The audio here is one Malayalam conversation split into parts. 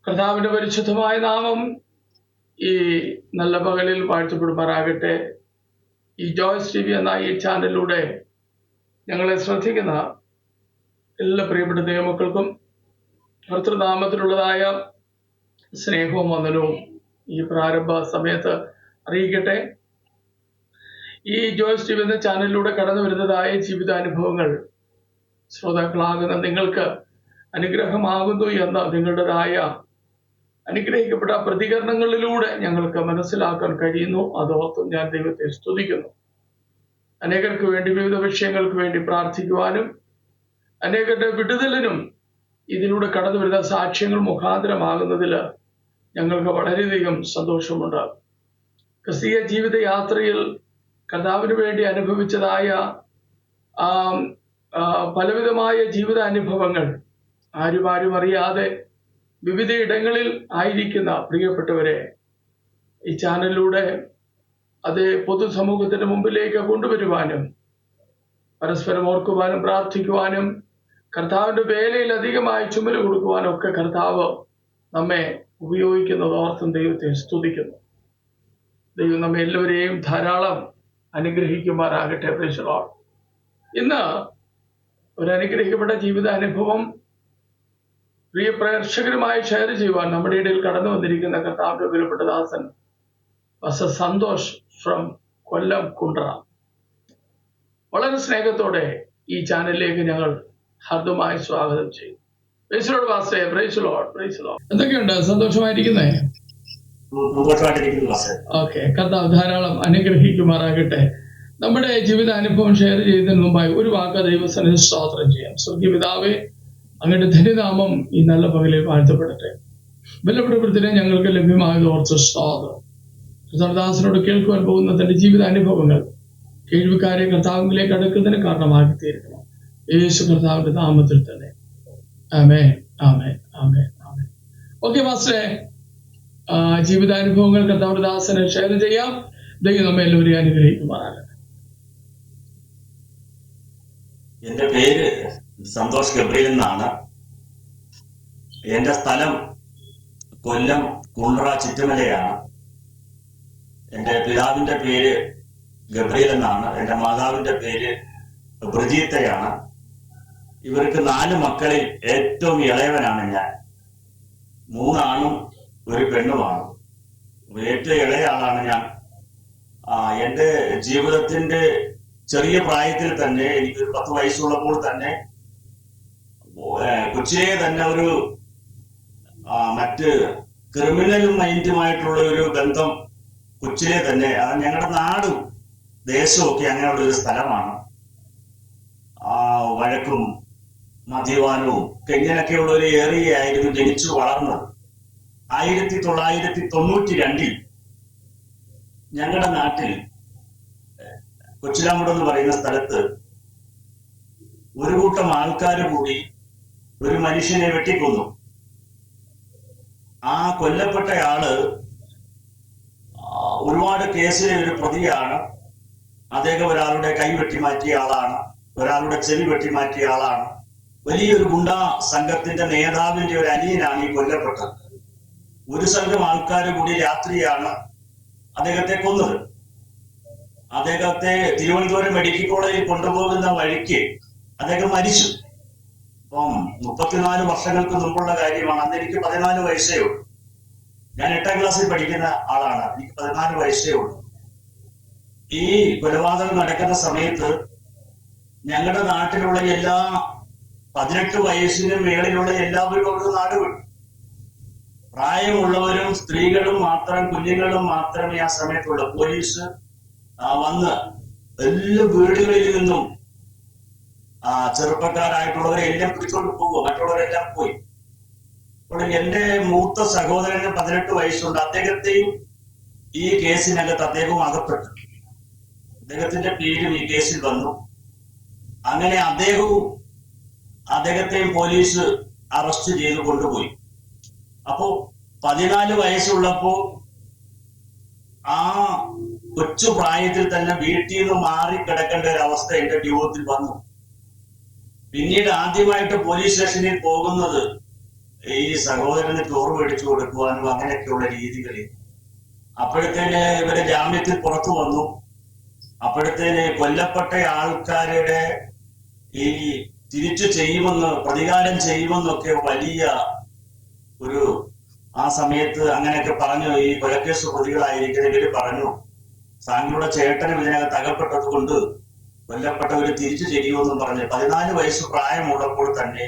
കർത്താവിന്റെ പരിശുദ്ധമായ നാമം ഈ നല്ല പകലിൽ വാഴ്ത്തപ്പെടുമാറാകട്ടെ. ഈ ജോയ്സ് ടി വി എന്ന ഈ ചാനലിലൂടെ ഞങ്ങളെ ശ്രദ്ധിക്കുന്ന എല്ലാ പ്രിയപ്പെട്ട ദൈവമക്കൾക്കും കർത്തൃനാമത്തിലുള്ളതായ സ്നേഹവും വന്ദനവും ഈ പ്രാരംഭ സമയത്ത് അറിയിക്കട്ടെ. ഈ ജോയ്സ് ടി വി എന്ന ചാനലിലൂടെ കടന്നു വരുന്നതായ ജീവിതാനുഭവങ്ങൾ ശ്രോതാക്കളാകുന്ന നിങ്ങൾക്ക് അനുഗ്രഹമാകുന്നു എന്ന് നിങ്ങളുടേതായ അനുഗ്രഹിക്കപ്പെട്ട പ്രതികരണങ്ങളിലൂടെ ഞങ്ങൾക്ക് മനസ്സിലാക്കാൻ കഴിയുന്നു. അതോർത്തും ഞാൻ ദൈവത്തെ സ്തുതിക്കുന്നു. അനേകർക്ക് വേണ്ടി വിവിധ വിഷയങ്ങൾക്ക് വേണ്ടി പ്രാർത്ഥിക്കുവാനും അനേകരുടെ വിടുതലിനും ഇതിലൂടെ കടന്നു വരുന്ന സാക്ഷ്യങ്ങൾ മുഖാന്തരമാകുന്നതിൽ ഞങ്ങൾക്ക് വളരെയധികം സന്തോഷമുണ്ട്. ക്രിസ്തീയ ജീവിത യാത്രയിൽ കർത്താവിന് വേണ്ടി അനുഭവിച്ചതായ പലവിധമായ ജീവിത അനുഭവങ്ങൾ ആരും അറിയാതെ വിവിധ ഇടങ്ങളിൽ ആയിരിക്കുന്ന പ്രിയപ്പെട്ടവരെ ഈ ചാനലിലൂടെ അത് പൊതുസമൂഹത്തിന്റെ മുമ്പിലേക്ക് കൊണ്ടുവരുവാനും പരസ്പരം ഓർക്കുവാനും പ്രാർത്ഥിക്കുവാനും കർത്താവിന്റെ വേലയിൽ അധികമായി ചുമല് കൊടുക്കുവാനും ഒക്കെ കർത്താവ് നമ്മെ ഉപയോഗിക്കുന്നത് ഓർത്തും ദൈവത്തെ സ്തുതിക്കുന്നു. ദൈവം നമ്മെ എല്ലാവരെയും ധാരാളം അനുഗ്രഹിക്കുമാറാകട്ടെ. Praise the Lord. ഇന്ന് ഒരു അനുഗ്രഹിക്കപ്പെട്ട ജീവിതാനുഭവം പ്രിയ പ്രേക്ഷകരുമായി ഷെയർ ചെയ്യുവാൻ നമ്മുടെ ഇടയിൽ കടന്നു വന്നിരിക്കുന്ന കർത്താവിന്റെ വിലപ്പെട്ട ദാസൻ സന്തോഷ് ഫ്രം കൊല്ലം കുണ്ട്ര. വളരെ സ്നേഹത്തോടെ ഈ ചാനലിലേക്ക് ഞങ്ങൾ ഹാർദമായി സ്വാഗതം ചെയ്യും. പ്രൈസ് ദി ലോർഡ് പാസ്റ്ററെ. Praise the Lord. Praise the Lord. എന്തൊക്കെയുണ്ട്? സന്തോഷമായിരിക്കുന്നേ? ഓക്കെ. കർത്താവ് ധാരാളം അനുഗ്രഹിക്കുമാറാകട്ടെ. നമ്മുടെ ജീവിതാനുഭവം ഷെയർ ചെയ്യുന്നതിന് മുമ്പായി ഒരു വാക്ക് ദൈവസന്നിധി സ്തോത്രം ചെയ്യാം. സ്വർഗീയ പിതാവേ, അങ്ങയുടെ ധന്യനാമം ഈ നല്ല പകലിൽ വാഴ്ത്തപ്പെടട്ടെ. ബലപ്പെടുത്തിനെ ഞങ്ങൾക്ക് ലഭ്യമായത് ഓർത്ത് സ്തോത്രം. കർത്താവിനോട് കേൾക്കുവാൻ പോകുന്ന തന്റെ ജീവിതാനുഭവങ്ങൾ കേൾവിക്കാരെ കർത്താവിലേക്ക് അടുക്കുന്നതിന് കാരണമാക്കി തീരണം. യേശു കർത്താവിന്റെ നാമത്തിൽ തന്നെ. ആമേൻ, ആമേൻ, ആമേൻ, ആമേൻ. ഓക്കെ പാസ്റ്ററെ, ജീവിതാനുഭവങ്ങൾ കർത്താവിന്റെ ദാസനെ ഷെയർ ചെയ്യാം. ദൈവം നമ്മെ എല്ലാവരെയും അനുഗ്രഹിക്കുമാറാകട്ടെ. എന്റെ പേര് സന്തോഷ് ഗബ്രിയൽ എന്നാണ്. എന്റെ സ്ഥലം കൊല്ലം കുണ്ട്ര ചിറ്റുമലയാണ്. എന്റെ പിതാവിന്റെ പേര് ഗബ്രിയൽ എന്നാണ്. എന്റെ മാതാവിന്റെ പേര് ബ്രിജീത്തയാണ്. ഇവർക്ക് 4 മക്കളിൽ ഏറ്റവും ഇളയവനാണ് ഞാൻ. 3 ആണും 1 പെണ്ണുമാണ്. ഏറ്റവും ഇളയ ആളാണ് ഞാൻ. എന്റെ ജീവിതത്തിന്റെ ചെറിയ പ്രായത്തിൽ തന്നെ, എനിക്ക് 10 വയസ്സുള്ളപ്പോൾ തന്നെ കൊച്ചിയെ തന്നെ ഒരു മറ്റ് ക്രിമിനൽ മൈൻഡുമായിട്ടുള്ള ഒരു ബന്ധം കൊച്ചിലെ തന്നെ, ഞങ്ങളുടെ നാടും ദേശവും ഒക്കെ അങ്ങനെയുള്ള ഒരു സ്ഥലമാണ്. വഴക്കും മദ്യപാനവും ഇങ്ങനെയൊക്കെയുള്ള ഒരു ഏരിയ ആയിരുന്നു ജനിച്ചു വളർന്നത്. 1992 ഞങ്ങളുടെ നാട്ടിൽ കൊച്ചിലാമ്പുഴ എന്ന് പറയുന്ന സ്ഥലത്ത് ഒരു കൂട്ടം ആൾക്കാർ കൂടി ഒരു മനുഷ്യനെ വെട്ടിക്കൊന്നു. ആ കൊല്ലപ്പെട്ടയാള് ഒരുപാട് കേസിലെ ഒരു പ്രതിയാണ്. അദ്ദേഹം ഒരാളുടെ കൈ വെട്ടിമാറ്റിയ ആളാണ്, ഒരാളുടെ ചെവി വെട്ടിമാറ്റിയ ആളാണ്. വലിയൊരു ഗുണ്ടാ സംഘത്തിന്റെ നേതാവിന്റെ ഒരു അനിയനാണ് ഈ കൊല്ലപ്പെട്ടത്. ഒരു സംഘം ആൾക്കാർ കൂടി രാത്രിയാണ് അദ്ദേഹത്തെ കൊന്നത്. അദ്ദേഹത്തെ തിരുവനന്തപുരം മെഡിക്കൽ കോളേജിൽ കൊണ്ടുപോകുന്ന വഴിക്ക് അദ്ദേഹം മരിച്ചു. അപ്പം 34 വർഷങ്ങൾക്ക് മുമ്പുള്ള കാര്യമാണ്. അന്ന് എനിക്ക് 14 വയസ്സേ ഉള്ളൂ. ഞാൻ 8ാം ക്ലാസ്സിൽ പഠിക്കുന്ന ആളാണ്. എനിക്ക് 14 വയസ്സേ ഉള്ളൂ. ഈ കൊലപാതകം നടക്കുന്ന സമയത്ത് ഞങ്ങളുടെ നാട്ടിലുള്ള എല്ലാ 18 വയസ്സിന് മേളിലുള്ള എല്ലാവരും അവിടുന്ന് നാട് വിട്ടു. പ്രായമുള്ളവരും സ്ത്രീകളും മാത്രം, കുഞ്ഞുങ്ങളും മാത്രമേ ആ സമയത്തുള്ളൂ. പോലീസ് വന്ന് എല്ലാ വീടുകളിൽ നിന്നും ചെറുപ്പക്കാരായിട്ടുള്ളവരെ എല്ലാം പിടിച്ചോണ്ട് പോകുക. മറ്റുള്ളവരെല്ലാം പോയി. അപ്പോൾ എന്റെ മൂത്ത സഹോദരന് 18 വയസ്സുണ്ട്. അദ്ദേഹത്തെയും ഈ കേസിനകത്ത് അദ്ദേഹവും അകപ്പെട്ടു. അദ്ദേഹത്തിന്റെ പേരും ഈ കേസിൽ വന്നു. അങ്ങനെ അദ്ദേഹത്തെയും പോലീസ് അറസ്റ്റ് ചെയ്ത് കൊണ്ടുപോയി. അപ്പോ 14 വയസ്സുള്ളപ്പോ ആ കൊച്ചു പ്രായത്തിൽ തന്നെ വീട്ടിൽ നിന്ന് മാറിക്കിടക്കേണ്ട ഒരു അവസ്ഥ എന്റെ ജീവിതത്തിൽ വന്നു. പിന്നീട് ആദ്യമായിട്ട് പോലീസ് സ്റ്റേഷനിൽ പോകുന്നത് ഈ സഹോദരന് ചോറ് മേടിച്ചു കൊടുക്കുവാനും അങ്ങനെയൊക്കെയുള്ള രീതികളിൽ അപ്പോഴത്തേന് ഇവര് ജാമ്യത്തിൽ പുറത്തു വന്നു. അപ്പോഴത്തേന് കൊല്ലപ്പെട്ട ആൾക്കാരുടെ ഈ തിരിച്ചു ചെയ്യുമെന്ന്, പ്രതികാരം ചെയ്യുമെന്നൊക്കെ വലിയ ഒരു ആ സമയത്ത് അങ്ങനെയൊക്കെ പറഞ്ഞു. ഈ കൊലക്കേസ് പ്രതികളായിരിക്കുന്ന ഇവര് പറഞ്ഞു, താങ്കളുടെ ചേട്ടനും ഇതിനകത്ത് അകപ്പെട്ടത് കൊണ്ട് കൊല്ലപ്പെട്ടവര് തിരിച്ചു ചെയ്യുമെന്നും പറഞ്ഞ് 14 വയസ്സ് പ്രായമുള്ളപ്പോൾ തന്നെ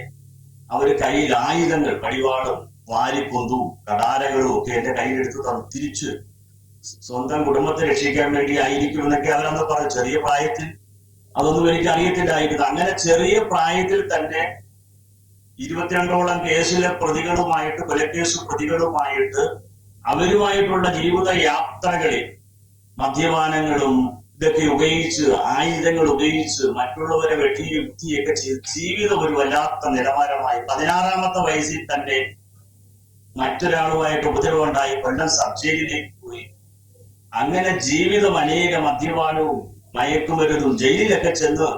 അവര് കയ്യിൽ ആയുധങ്ങൾ, കടിവാളും വാരിക്കൊന്തും കടാരകളും ഒക്കെ എന്റെ കയ്യിലെടുത്ത് തന്നു. തിരിച്ച് സ്വന്തം കുടുംബത്തെ രക്ഷിക്കാൻ വേണ്ടി ആയിരിക്കുമെന്നൊക്കെ അവരന്ന് പറഞ്ഞു. ചെറിയ പ്രായത്തിൽ അതൊന്നും എനിക്ക് അറിയത്തില്ലായിരുന്നു. അങ്ങനെ ചെറിയ പ്രായത്തിൽ തന്നെ 22ഓളം കേസിലെ പ്രതികളുമായിട്ട്, കൊലക്കേസ് പ്രതികളുമായിട്ട് അവരുമായിട്ടുള്ള ജീവിത യാത്രകളിൽ മദ്യപാനങ്ങളും ഇതൊക്കെ ഉപയോഗിച്ച്, ആയുധങ്ങൾ ഉപയോഗിച്ച് മറ്റുള്ളവരെ വെട്ടിയുക്തിയൊക്കെ ചെയ്ത് ജീവിതം ഒരു വല്ലാത്ത നിലവാരമായി 16ാമത്തെ വയസ്സിൽ തന്നെ മറ്റൊരാളുമായിട്ട് ഉപദ്രവമുണ്ടായി കൊല്ലം സബ് ജയിലിലേക്ക് പോയി. അങ്ങനെ ജീവിതം അനേക മദ്യപാനവും മയക്കുമരുന്നും ജയിലിലൊക്കെ ചെന്ന്,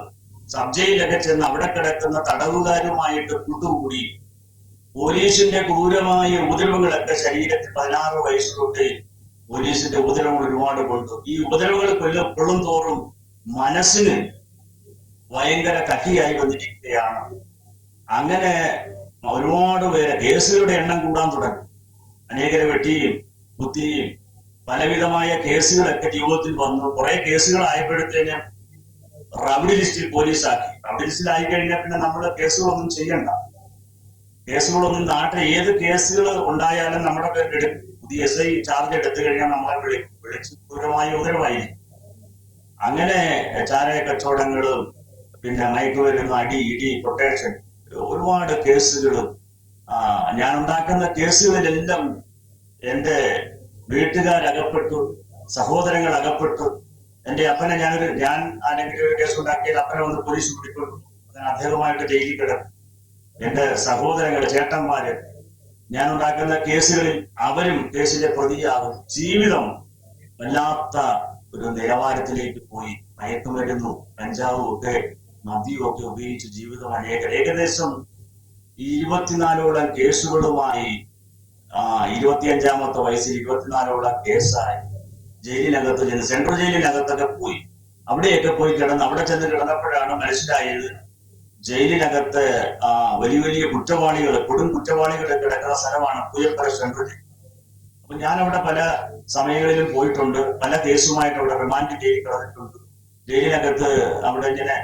സബ് ജയിലിലൊക്കെ ചെന്ന് അവിടെ കിടക്കുന്ന തടവുകാരുമായിട്ട് കൂട്ടുകൂടി പോലീസിന്റെ ക്രൂരമായ ഉപദ്രവങ്ങളൊക്കെ ശരീരത്തിൽ 16 വയസ്സ് തൊട്ട് പോലീസിന്റെ ഉപദ്രവങ്ങൾ ഒരുപാട് കൊണ്ടു. ഈ ഉപദ്രവങ്ങൾ കൊള്ളും തോറും മനസ്സിന് ഭയങ്കര കട്ടിയായി വന്നിരിക്കുകയാണ്. അങ്ങനെ ഒരുപാട് പേരെ കേസുകളുടെ എണ്ണം കൂടാൻ തുടങ്ങി. അനേകരെ വെട്ടിയും കുത്തിയും പലവിധമായ കേസുകളൊക്കെ ജീവിതത്തിൽ വന്നു. കുറെ കേസുകളായപ്പോഴത്തേന് റബിഡി ലിസ്റ്റിൽ പോലീസാക്കി. റബിഡി ലിസ്റ്റിൽ ആയി കഴിഞ്ഞാൽ പിന്നെ നമ്മൾ കേസുകളൊന്നും ചെയ്യണ്ട. കേസുകളൊന്നും നാട്ടിൽ ഏത് കേസുകൾ ഉണ്ടായാലും നമ്മുടെ പേരിൽ പുതിയ SI ചാർജ് എടുത്തു കഴിഞ്ഞാൽ നമ്മളെ വിളിച്ച് ക്രൂരമായ ഉത്തരവായിരിക്കും. അങ്ങനെ ചാരായ കച്ചവടങ്ങളും പിന്നെ മയക്കുമരുന്ന്, അടി, ഇടി, പ്രൊട്ടക്ഷൻ, ഒരുപാട് കേസുകളും ഞാൻ ഉണ്ടാക്കുന്ന കേസുകളിലെല്ലാം എന്റെ വീട്ടുകാരകപ്പെട്ടു, സഹോദരങ്ങൾ അകപ്പെട്ടു. എന്റെ അപ്പനെ ഞാൻ ആരെങ്കിലും ഒരു കേസ് ഉണ്ടാക്കിയാൽ അപ്പനെ വന്ന് പോലീസ് പിടിക്കൊണ്ടു, അങ്ങനെ അദ്ദേഹമായിട്ട് ജയിലിൽ കിടക്കും. എന്റെ സഹോദരങ്ങൾ, ചേട്ടന്മാര്, ഞാൻ ഉണ്ടാക്കുന്ന കേസുകളിൽ അവരും കേസിലെ പ്രതിയാകും. ജീവിതം വല്ലാത്ത ഒരു നിലവാരത്തിലേക്ക് പോയി. മയക്കുമരുന്നും കഞ്ചാവും ഒക്കെ, മദ്യവും ഒക്കെ ഉപയോഗിച്ച് ജീവിതം ഏകദേശം 24ഓളം കേസുകളുമായി 25ാമത്തെ വയസ്സിൽ 24ഓളം കേസായി ജയിലിനകത്ത് ചെന്ന്, സെൻട്രൽ ജയിലിനകത്തൊക്കെ പോയി. അവിടെയൊക്കെ പോയി കിടന്ന്, അവിടെ ചെന്ന് കിടന്നപ്പോഴാണ് മനസ്സിലായത് ജയിലിനകത്ത് വലിയ വലിയ കുറ്റവാളികൾ, കൊടും കുറ്റവാളികൾ കിടക്കുന്ന സ്ഥലമാണ് പൂയപ്പുര സെൻട്രൽ ജയിൽ. അപ്പൊ ഞാൻ അവിടെ പല സമയങ്ങളിലും പോയിട്ടുണ്ട്. പല കേസുമായിട്ട് അവിടെ റിമാൻഡ് ജയിലിൽ കിടന്നിട്ടുണ്ട്. ജയിലിനകത്ത് അവിടെ ഇങ്ങനെ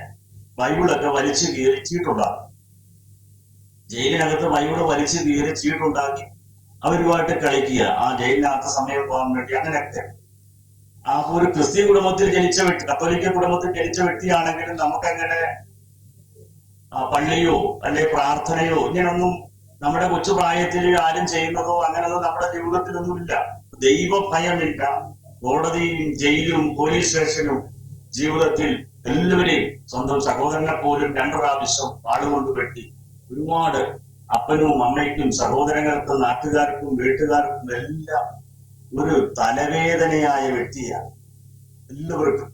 ബൈബിളൊക്കെ വലിച്ചു കീറി ചീട്ടുണ്ടാകും. ജയിലിനകത്ത് ബൈബിള് വലിച്ചു കീറി ചീട്ടുണ്ടാക്കി അവരുമായിട്ട് കളിക്കുക, ആ ജയിലിനകത്ത് സമയം പോകാൻ വേണ്ടി. അങ്ങനെയൊക്കെ ഒരു ക്രിസ്ത്യൻ കുടുംബത്തിൽ ജനിച്ച വ്യക്തി, കത്തോലിക്ക കുടുംബത്തിൽ ജനിച്ച വ്യക്തിയാണെങ്കിലും നമുക്കങ്ങനെ പള്ളിയോ അല്ലെ പ്രാർത്ഥനയോ ഇങ്ങനൊന്നും നമ്മുടെ കൊച്ചുപ്രായത്തിൽ ആരും ചെയ്യുന്നതോ അങ്ങനെയൊന്നും നമ്മുടെ ജീവിതത്തിലൊന്നുമില്ല. ദൈവഭയമില്ല. കോടതിയും ജയിലും പോലീസ് സ്റ്റേഷനും ജീവിതത്തിൽ എല്ലാവരെയും, സ്വന്തം സഹോദരനെ പോലും 2 പ്രാവശ്യം വാളുകൊണ്ട് വെട്ടി. ഒരുപാട് അപ്പനും അമ്മയ്ക്കും സഹോദരങ്ങൾക്കും നാട്ടുകാർക്കും വീട്ടുകാർക്കും എല്ലാം ഒരു തലവേദനയായ വ്യക്തിയാണ് എല്ലാവർക്കും.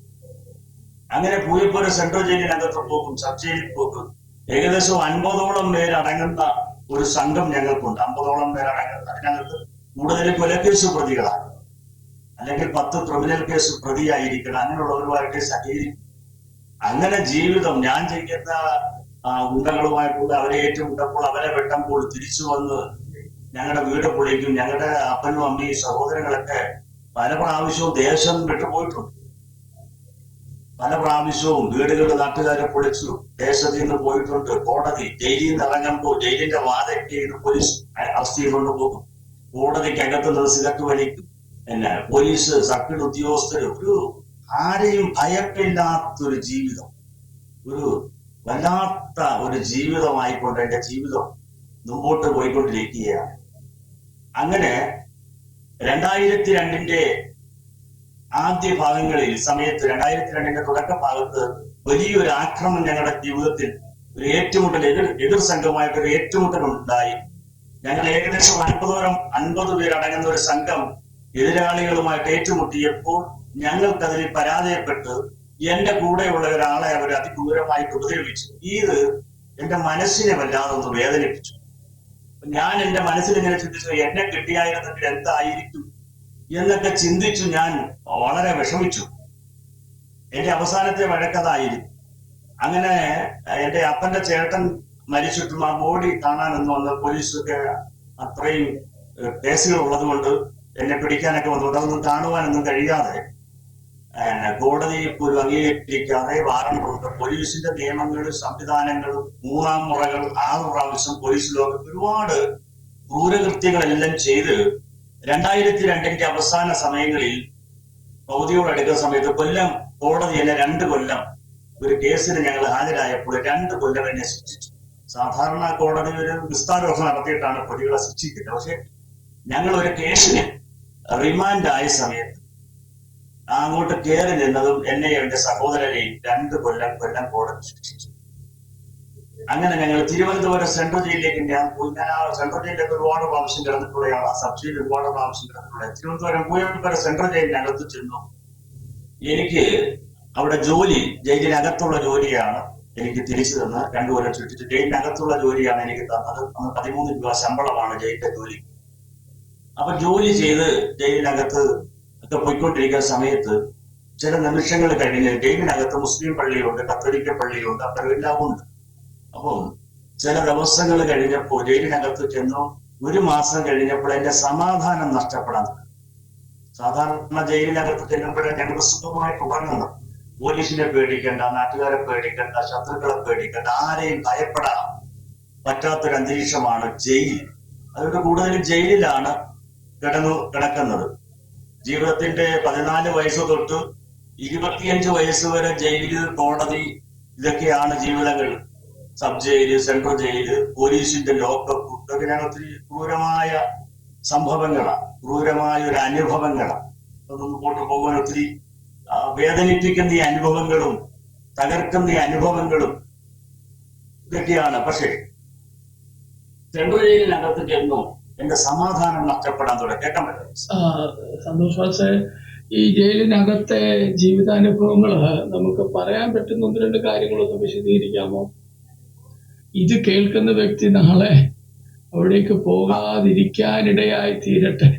അങ്ങനെ പൂയപ്പുര സെൻട്രൽ ജയിലിനകത്ത് പോകും, സബ് ജയിലിൽ പോകും. ഏകദേശം 50ഓളം പേരടങ്ങുന്ന ഒരു സംഘം ഞങ്ങൾക്കുണ്ട്. 50ഓളം പേരടങ്ങുന്ന, അതിനകത്ത് കൂടുതൽ കൊലക്കേസ് പ്രതികളാണ്, അല്ലെങ്കിൽ 10 ക്രിമിനൽ കേസ് പ്രതിയായിരിക്കണം. അങ്ങനെയുള്ളവരുമായിട്ട് സഹകരിക്കും. അങ്ങനെ ജീവിതം ഞാൻ ചെയ്യുന്ന ഗുണ്ടകളുമായിട്ടുള്ള അവരെ ഏറ്റുമുട്ടപ്പോൾ, അവരെ വെട്ടുമ്പോൾ തിരിച്ചു വന്ന് ഞങ്ങളുടെ വീട് പൊളിക്കും. ഞങ്ങളുടെ അപ്പനും അമ്മയും സഹോദരങ്ങളൊക്കെ പല പ്രാവശ്യവും ദേശം വിട്ടുപോയിട്ടുണ്ട്. പല പ്രാവശ്യവും വീടുകൾ നാട്ടുകാരെ പൊളിച്ചു ദേശത്തിൽ നിന്ന് പോയിട്ടുണ്ട്. കോടതി, ജയിലിൽ നിന്ന് ഇറങ്ങുമ്പോൾ ജയിലിന്റെ വാതിൽക്ക് പോലീസ് അറസ്റ്റ് ചെയ്തുകൊണ്ട് പോകും. കോടതിക്കകത്ത് നിന്ന് സിഗരറ്റ് വലിക്കും. പിന്നെ പോലീസ്, സർക്കിൾ ഉദ്യോഗസ്ഥർ, ഒരു ആരെയും ഭയമില്ലാത്തൊരു ജീവിതം, ഒരു വല്ലാത്ത ഒരു ജീവിതമായിക്കൊണ്ട് എന്റെ ജീവിതം മുമ്പോട്ട് പോയിക്കൊണ്ടിരിക്കുകയാണ്. അങ്ങനെ 2002 ആദ്യ ഭാഗങ്ങളിൽ സമയത്ത്, 2002 തുടക്ക ഭാഗത്ത് വലിയൊരു ആക്രമണം ഞങ്ങളുടെ ജീവിതത്തിൽ, ഒരു ഏറ്റുമുട്ടൽ, എതിർ സംഘമായിട്ട് ഒരു ഏറ്റുമുട്ടൽ ഉണ്ടായി. ഞങ്ങൾ ഏകദേശം 50 പേരടങ്ങുന്ന ഒരു സംഘം എതിരാളികളുമായിട്ട് ഏറ്റുമുട്ടിയപ്പോൾ ഞങ്ങൾക്കതിൽ പരാജയപ്പെട്ട് എന്റെ കൂടെയുള്ള ഒരാളെ അവർ അതിക്രൂരമായിട്ട് ഉപദ്രവിച്ചു. ഇത് എന്റെ മനസ്സിനെ വല്ലാതെ ഒന്ന് വേദനിപ്പിച്ചു. ഞാൻ എന്റെ മനസ്സിൽ ഇങ്ങനെ ചിന്തിച്ചു, എന്നെ കിട്ടിയായിരുന്നെങ്കിൽ എന്തായിരിക്കും എന്നൊക്കെ ചിന്തിച്ചു. ഞാൻ വളരെ വിഷമിച്ചു. എന്റെ അവസാനത്തെ വഴക്കതായിരുന്നു. അങ്ങനെ എന്റെ അപ്പന്റെ ചേട്ടൻ മരിച്ചിട്ടും ആ ബോഡി കാണാനൊന്നും വന്ന് പോലീസൊക്കെ അത്രയും കേസുകൾ ഉള്ളത് കൊണ്ട് എന്നെ പിടിക്കാനൊക്കെ വന്നുകൊണ്ട് അതൊന്നും കാണുവാനൊന്നും കഴിയാതെ കോടതി പോലും അംഗീകരിക്കാതെ വാറണ്ട് കൊണ്ട് പോലീസിന്റെ നിയമങ്ങളും സംവിധാനങ്ങളും 3-ാം മുറകൾ 6 പ്രാവശ്യം പോലീസ് ലോകത്ത് ഒരുപാട് ക്രൂരകൃത്യങ്ങളെല്ലാം ചെയ്ത് 2002 അവസാന സമയങ്ങളിൽ ഭൗതിയോട് അടുക്കുന്ന സമയത്ത് കൊല്ലം കോടതി എന്നെ 2 കൊല്ലം ഒരു കേസിന് ഞങ്ങൾ ഹാജരായപ്പോൾ 2 കൊല്ലം എന്നെ ശിക്ഷിച്ചു. സാധാരണ കോടതി ഒരു വിസ്താരോഹം നടത്തിയിട്ടാണ് പ്രതികളെ ശിക്ഷിക്കുന്നത്. പക്ഷെ ഞങ്ങൾ ഒരു കേസിന് റിമാൻഡ് ആയ സമയത്ത് അങ്ങോട്ട് കയറി നിന്നതും എന്നെയും എന്റെ സഹോദരനെയും 2 കൊല്ലം കോടതി ശിക്ഷിച്ചു. അങ്ങനെ ഞങ്ങൾ തിരുവനന്തപുരം സെൻട്രൽ ജയിലിലേക്ക് ഞാൻ ആ സെൻട്രൽ ജയിലിലേക്ക് ഒരുപാട് പ്രാവശ്യം കിടന്നിട്ടുള്ളതാണ്. ആ സബ് ജയിൽ ഒരുപാട് പ്രാവശ്യം കിടന്നിട്ടുള്ള തിരുവനന്തപുരം പൂയപ്പുര സെൻട്രൽ ജയിലിനകത്ത് ചെന്നു. എനിക്ക് അവിടെ ജോലി, ജയിലിനകത്തുള്ള ജോലിയാണ് എനിക്ക് തിരിച്ചു തന്ന് 2 കൊല്ലം ചുറ്റിച്ച് ജയിലിനകത്തുള്ള ജോലിയാണ് എനിക്ക് തന്നത്. അന്ന് 13 രൂപ ശമ്പളമാണ് ജയിലിന്റെ ജോലി. അപ്പൊ ജോലി ചെയ്ത് ജയിലിനകത്ത് ഒക്കെ പോയിക്കൊണ്ടിരിക്കുന്ന സമയത്ത് ചില നിമിഷങ്ങൾ കഴിഞ്ഞ് ജയിലിനകത്ത് മുസ്ലിം പള്ളിയുണ്ട്, കത്തോലിക്ക പള്ളിയുണ്ട്, അതെല്ലാം ഉണ്ട്. അപ്പം ചില ദിവസങ്ങൾ കഴിഞ്ഞപ്പോൾ ജയിലിനകത്ത് ചെന്നു. 1 മാസം കഴിഞ്ഞപ്പോൾ എന്റെ സമാധാനം നഷ്ടപ്പെടാൻ തുടങ്ങി. സാധാരണ ജയിലിനകത്ത് ചെല്ലുമ്പോഴേ ഞങ്ങൾ സുഖമായിട്ട് ഉറങ്ങുന്നു. പോലീസിനെ പേടിക്കേണ്ട, നാട്ടുകാരെ പേടിക്കേണ്ട, ശത്രുക്കളെ പേടിക്കേണ്ട, ആരെയും ഭയപ്പെടാൻ പറ്റാത്തൊരു അന്തരീക്ഷമാണ് ജയിൽ. അതുകൊണ്ട് കൂടുതലും ജയിലിലാണ് കിടക്കുന്നത്. ജീവിതത്തിന്റെ 14 വയസ്സ് തൊട്ട് 25 വയസ്സ് വരെ ജയില്, കോടതി, ഇതൊക്കെയാണ് ജീവിതങ്ങൾ. സബ് ജയില്, സെൻട്രൽ ജയില്, പോലീസിന്റെ ലോക്കപ്പ്, ഇതൊക്കെ ഞാൻ ഒത്തിരി ക്രൂരമായ സംഭവങ്ങളാണ്, ക്രൂരമായ ഒരു അനുഭവങ്ങളാണ്. അതൊന്നും മുമ്പോട്ട് പോകാൻ ഒത്തിരി വേദനിപ്പിക്കുന്ന ഈ അനുഭവങ്ങളും തകർക്കുന്ന ഈ അനുഭവങ്ങളും ഇതൊക്കെയാണ്. പക്ഷേ സെൻട്രൽ ജയിലിനകത്ത് ചെന്നു എന്റെ സമാധാനം നഷ്ടപ്പെടാൻ തുടങ്ങി. കേൾക്കാൻ പറ്റും സന്തോഷ്, ഈ ജയിലിനകത്തെ ജീവിതാനുഭവങ്ങള് നമുക്ക് പറയാൻ പറ്റുന്ന 1-2 കാര്യങ്ങളൊന്ന് വിശദീകരിക്കാമോ? ഇത് കേൾക്കുന്ന വ്യക്തി നാളെ അവിടേക്ക് പോകാതിരിക്കാനിടയായി തീരട്ടെ.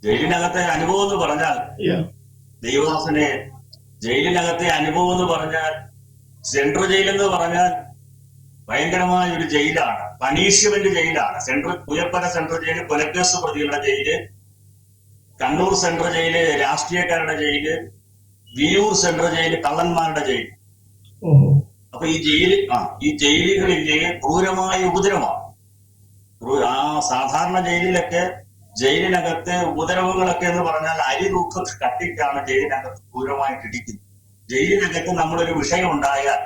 ജയിലിനകത്തെ അനുഭവം എന്ന് പറഞ്ഞാൽ, ദൈവദാസനെ, ജയിലിനകത്തെ അനുഭവം എന്ന് പറഞ്ഞാൽ, സെൻട്രൽ ജയിൽ എന്ന് പറഞ്ഞാൽ ഭയങ്കരമായ ഒരു ജയിലാണ്, പണിഷ്മെന്റ് ജയിലാണ്. പൂയപ്പുര സെൻട്രൽ ജയില് കൊലക്കേസ് പ്രതികളുടെ ജയില്, കണ്ണൂർ സെൻട്രൽ ജയില് രാഷ്ട്രീയക്കാരുടെ ജയില്, വിയൂർ സെൻട്രൽ ജയില് കള്ളന്മാരുടെ ജയില്. അപ്പൊ ഈ ജയിലുകളിലെ ക്രൂരമായ ഉപദ്രവമാണ്. ആ സാധാരണ ജയിലിനകത്തെ ഉപദ്രവങ്ങളൊക്കെ എന്ന് പറഞ്ഞാൽ അരി തൂക്കം കട്ടിക്കാണ് ജയിലിനകത്ത് ക്രൂരമായിട്ട് ഇടിക്കുന്നത്. ജയിലിനകത്ത് നമ്മളൊരു വിഷയം ഉണ്ടായാൽ,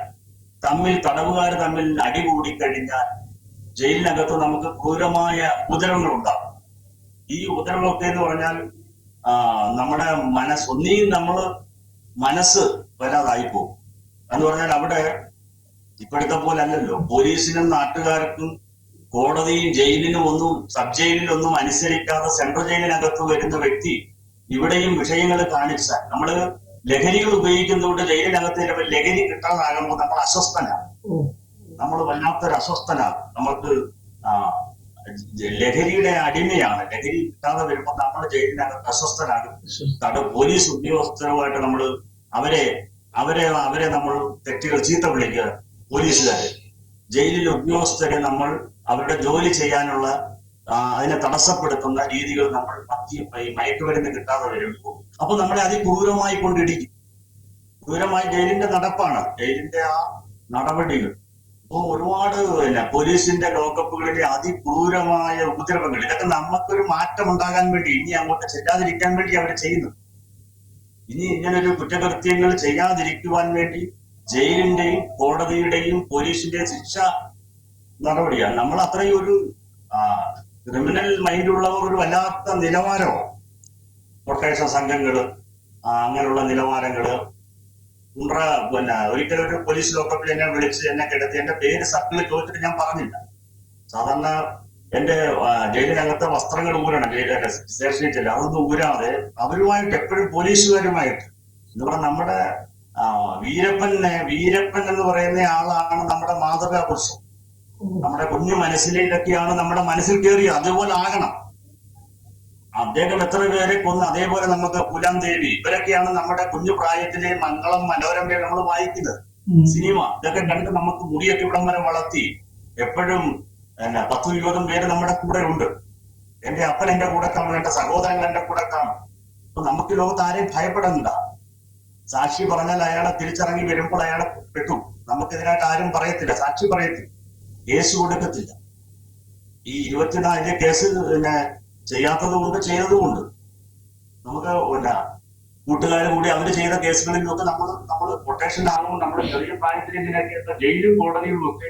തടവുകാർ തമ്മിൽ അടികൂടി കഴിഞ്ഞാൽ ജയിലിനകത്ത് നമുക്ക് ക്രൂരമായ ഉപദ്രവങ്ങൾ ഉണ്ടാകും. ഈ ഉപദ്രവമൊക്കെ എന്ന് പറഞ്ഞാൽ നമ്മുടെ മനസ്സ് വല്ലാതായി പോകും. എന്ന് പറഞ്ഞാൽ അവിടെ ഇപ്പോഴത്തെ പോലെ അല്ലല്ലോ. പോലീസിനും നാട്ടുകാർക്കും കോടതിയും ജയിലിനും സബ് ജയിലിലൊന്നും അനുസരിക്കാതെ സെൻട്രൽ ജയിലിനകത്ത് വരുന്ന വ്യക്തി ഇവിടെയും വിഷയങ്ങൾ കാണിച്ചാൽ, നമ്മള് ലഹരികൾ ഉപയോഗിക്കുന്നതുകൊണ്ട് ജയിലിനകത്ത് ലഹരി കിട്ടാതാകുമ്പോൾ നമ്മൾ അസ്വസ്ഥനാണ്, നമ്മൾ വല്ലാത്തൊരു അസ്വസ്ഥനാണ്. നമുക്ക് ലഹരിയുടെ അടിമയാണ്. ലഹരി കിട്ടാതെ വരുമ്പോൾ നമ്മൾ ജയിലിനകത്ത് അസ്വസ്ഥനാകും. പോലീസ് ഉദ്യോഗസ്ഥരുമായിട്ട് നമ്മൾ അവരെ നമ്മൾ തെറ്റുകൾ ചീത്ത വിളിക്കുക. പോലീസുകാരെ, ജയിലിലെ ഉദ്യോഗസ്ഥരെ നമ്മൾ അവരുടെ ജോലി ചെയ്യാനുള്ള അതിനെ തടസ്സപ്പെടുത്തുന്ന രീതികൾ നമ്മൾ മയക്കുമരുന്ന് കിട്ടാതെ വരുമ്പോൾ അപ്പൊ നമ്മളെ അതിക്രൂരമായി കൊണ്ടിടിക്കും. ക്രൂരമായി ജയിലിന്റെ നടപ്പാണ്, ജയിലിന്റെ ആ നടപടികൾ. അപ്പൊ ഒരുപാട് പോലീസിന്റെ ലോക്കപ്പുകളിലെ അതിക്രൂരമായ ഉപദ്രവങ്ങൾ, ഇതൊക്കെ നമുക്കൊരു മാറ്റം ഉണ്ടാകാൻ വേണ്ടി, ഇനി അങ്ങോട്ട് ചെല്ലാതിരിക്കാൻ വേണ്ടി അവർ ചെയ്യുന്നു. ഇനി ഇങ്ങനൊരു കുറ്റകൃത്യങ്ങൾ ചെയ്യാതിരിക്കുവാൻ വേണ്ടി ജയിലിന്റെയും കോടതിയുടെയും പോലീസിന്റെയും ശിക്ഷ നടപടിയാണ്. നമ്മൾ അത്രയും ഒരു ക്രിമിനൽ മൈൻഡുള്ളവർ ഒരു വല്ലാത്ത നിലവാരമാണ്. കൊട്ടേഷൻ സംഘങ്ങള്, അങ്ങനെയുള്ള നിലവാരങ്ങള്. ഒരിക്കലും ഒരു പോലീസ് ലോക്കപ്പിൽ എന്നെ വിളിച്ച് എന്നെ കിടത്തി എന്റെ പേര് സർക്കിളിൽ ചോദിച്ചിട്ട് ഞാൻ പറഞ്ഞില്ല. സാധാരണ എന്റെ ജയിലിനകത്തെ വസ്ത്രങ്ങൾ ഊരണം, സ്റ്റേഷനിൽ ചെല്ല, അതൊന്നും ഊരാതെ അവരുമായിട്ട് എപ്പോഴും പോലീസുകാരുമായിട്ട് എന്ന് പറഞ്ഞാൽ നമ്മുടെ വീരപ്പൻ എന്ന് പറയുന്ന ആളാണ് നമ്മുടെ മാതൃകാ പുരുഷൻ. നമ്മുടെ കുഞ്ഞു മനസ്സിലേക്കൊക്കെയാണ് നമ്മുടെ മനസ്സിൽ കയറിയത്. അതുപോലെ ആകണം. അദ്ദേഹം എത്ര പേരെ കൊന്ന്, അതേപോലെ നമുക്ക് പുലാം ദേവി, ഇവരൊക്കെയാണ് നമ്മുടെ കുഞ്ഞു പ്രായത്തിലെ മംഗളം മനോരമയെ നമ്മൾ വായിക്കുന്നത്. സിനിമ ഇതൊക്കെ കണ്ട് നമുക്ക് മുടിയൊക്കെ ഇവിടം വരെ വളർത്തി. എപ്പോഴും 10-20 പേര് നമ്മുടെ കൂടെ ഉണ്ട്. എന്റെ അപ്പൻ എന്റെ കൂടെ കാണും, എന്റെ സഹോദരങ്ങൾ എന്റെ കൂടെ കാണും. അപ്പൊ നമുക്ക് ലോകത്ത് ആരെയും ഭയപ്പെടണ്ട. സാക്ഷി പറഞ്ഞാൽ അയാളെ തിരിച്ചിറങ്ങി വരുമ്പോൾ അയാളെ പെട്ടു. നമുക്കെതിരായിട്ട് ആരും പറയത്തില്ല, സാക്ഷി പറയത്തില്ല, കേസ് കൊടുക്കത്തില്ല. ഈ 24 കേസ് ചെയ്യാത്തത് കൊണ്ട് ചെയ്തതുകൊണ്ട് നമുക്ക് കൂട്ടുകാർ കൂടി അവര് ചെയ്ത കേസുകളിലൊക്കെ നമ്മൾ കൊട്ടേഷൻ ആകുമ്പോൾ നമ്മുടെ ചെറിയ പ്രായത്തിൽ ഇങ്ങനെയൊക്കെ ജയിലും കോടതിയിലും ഒക്കെ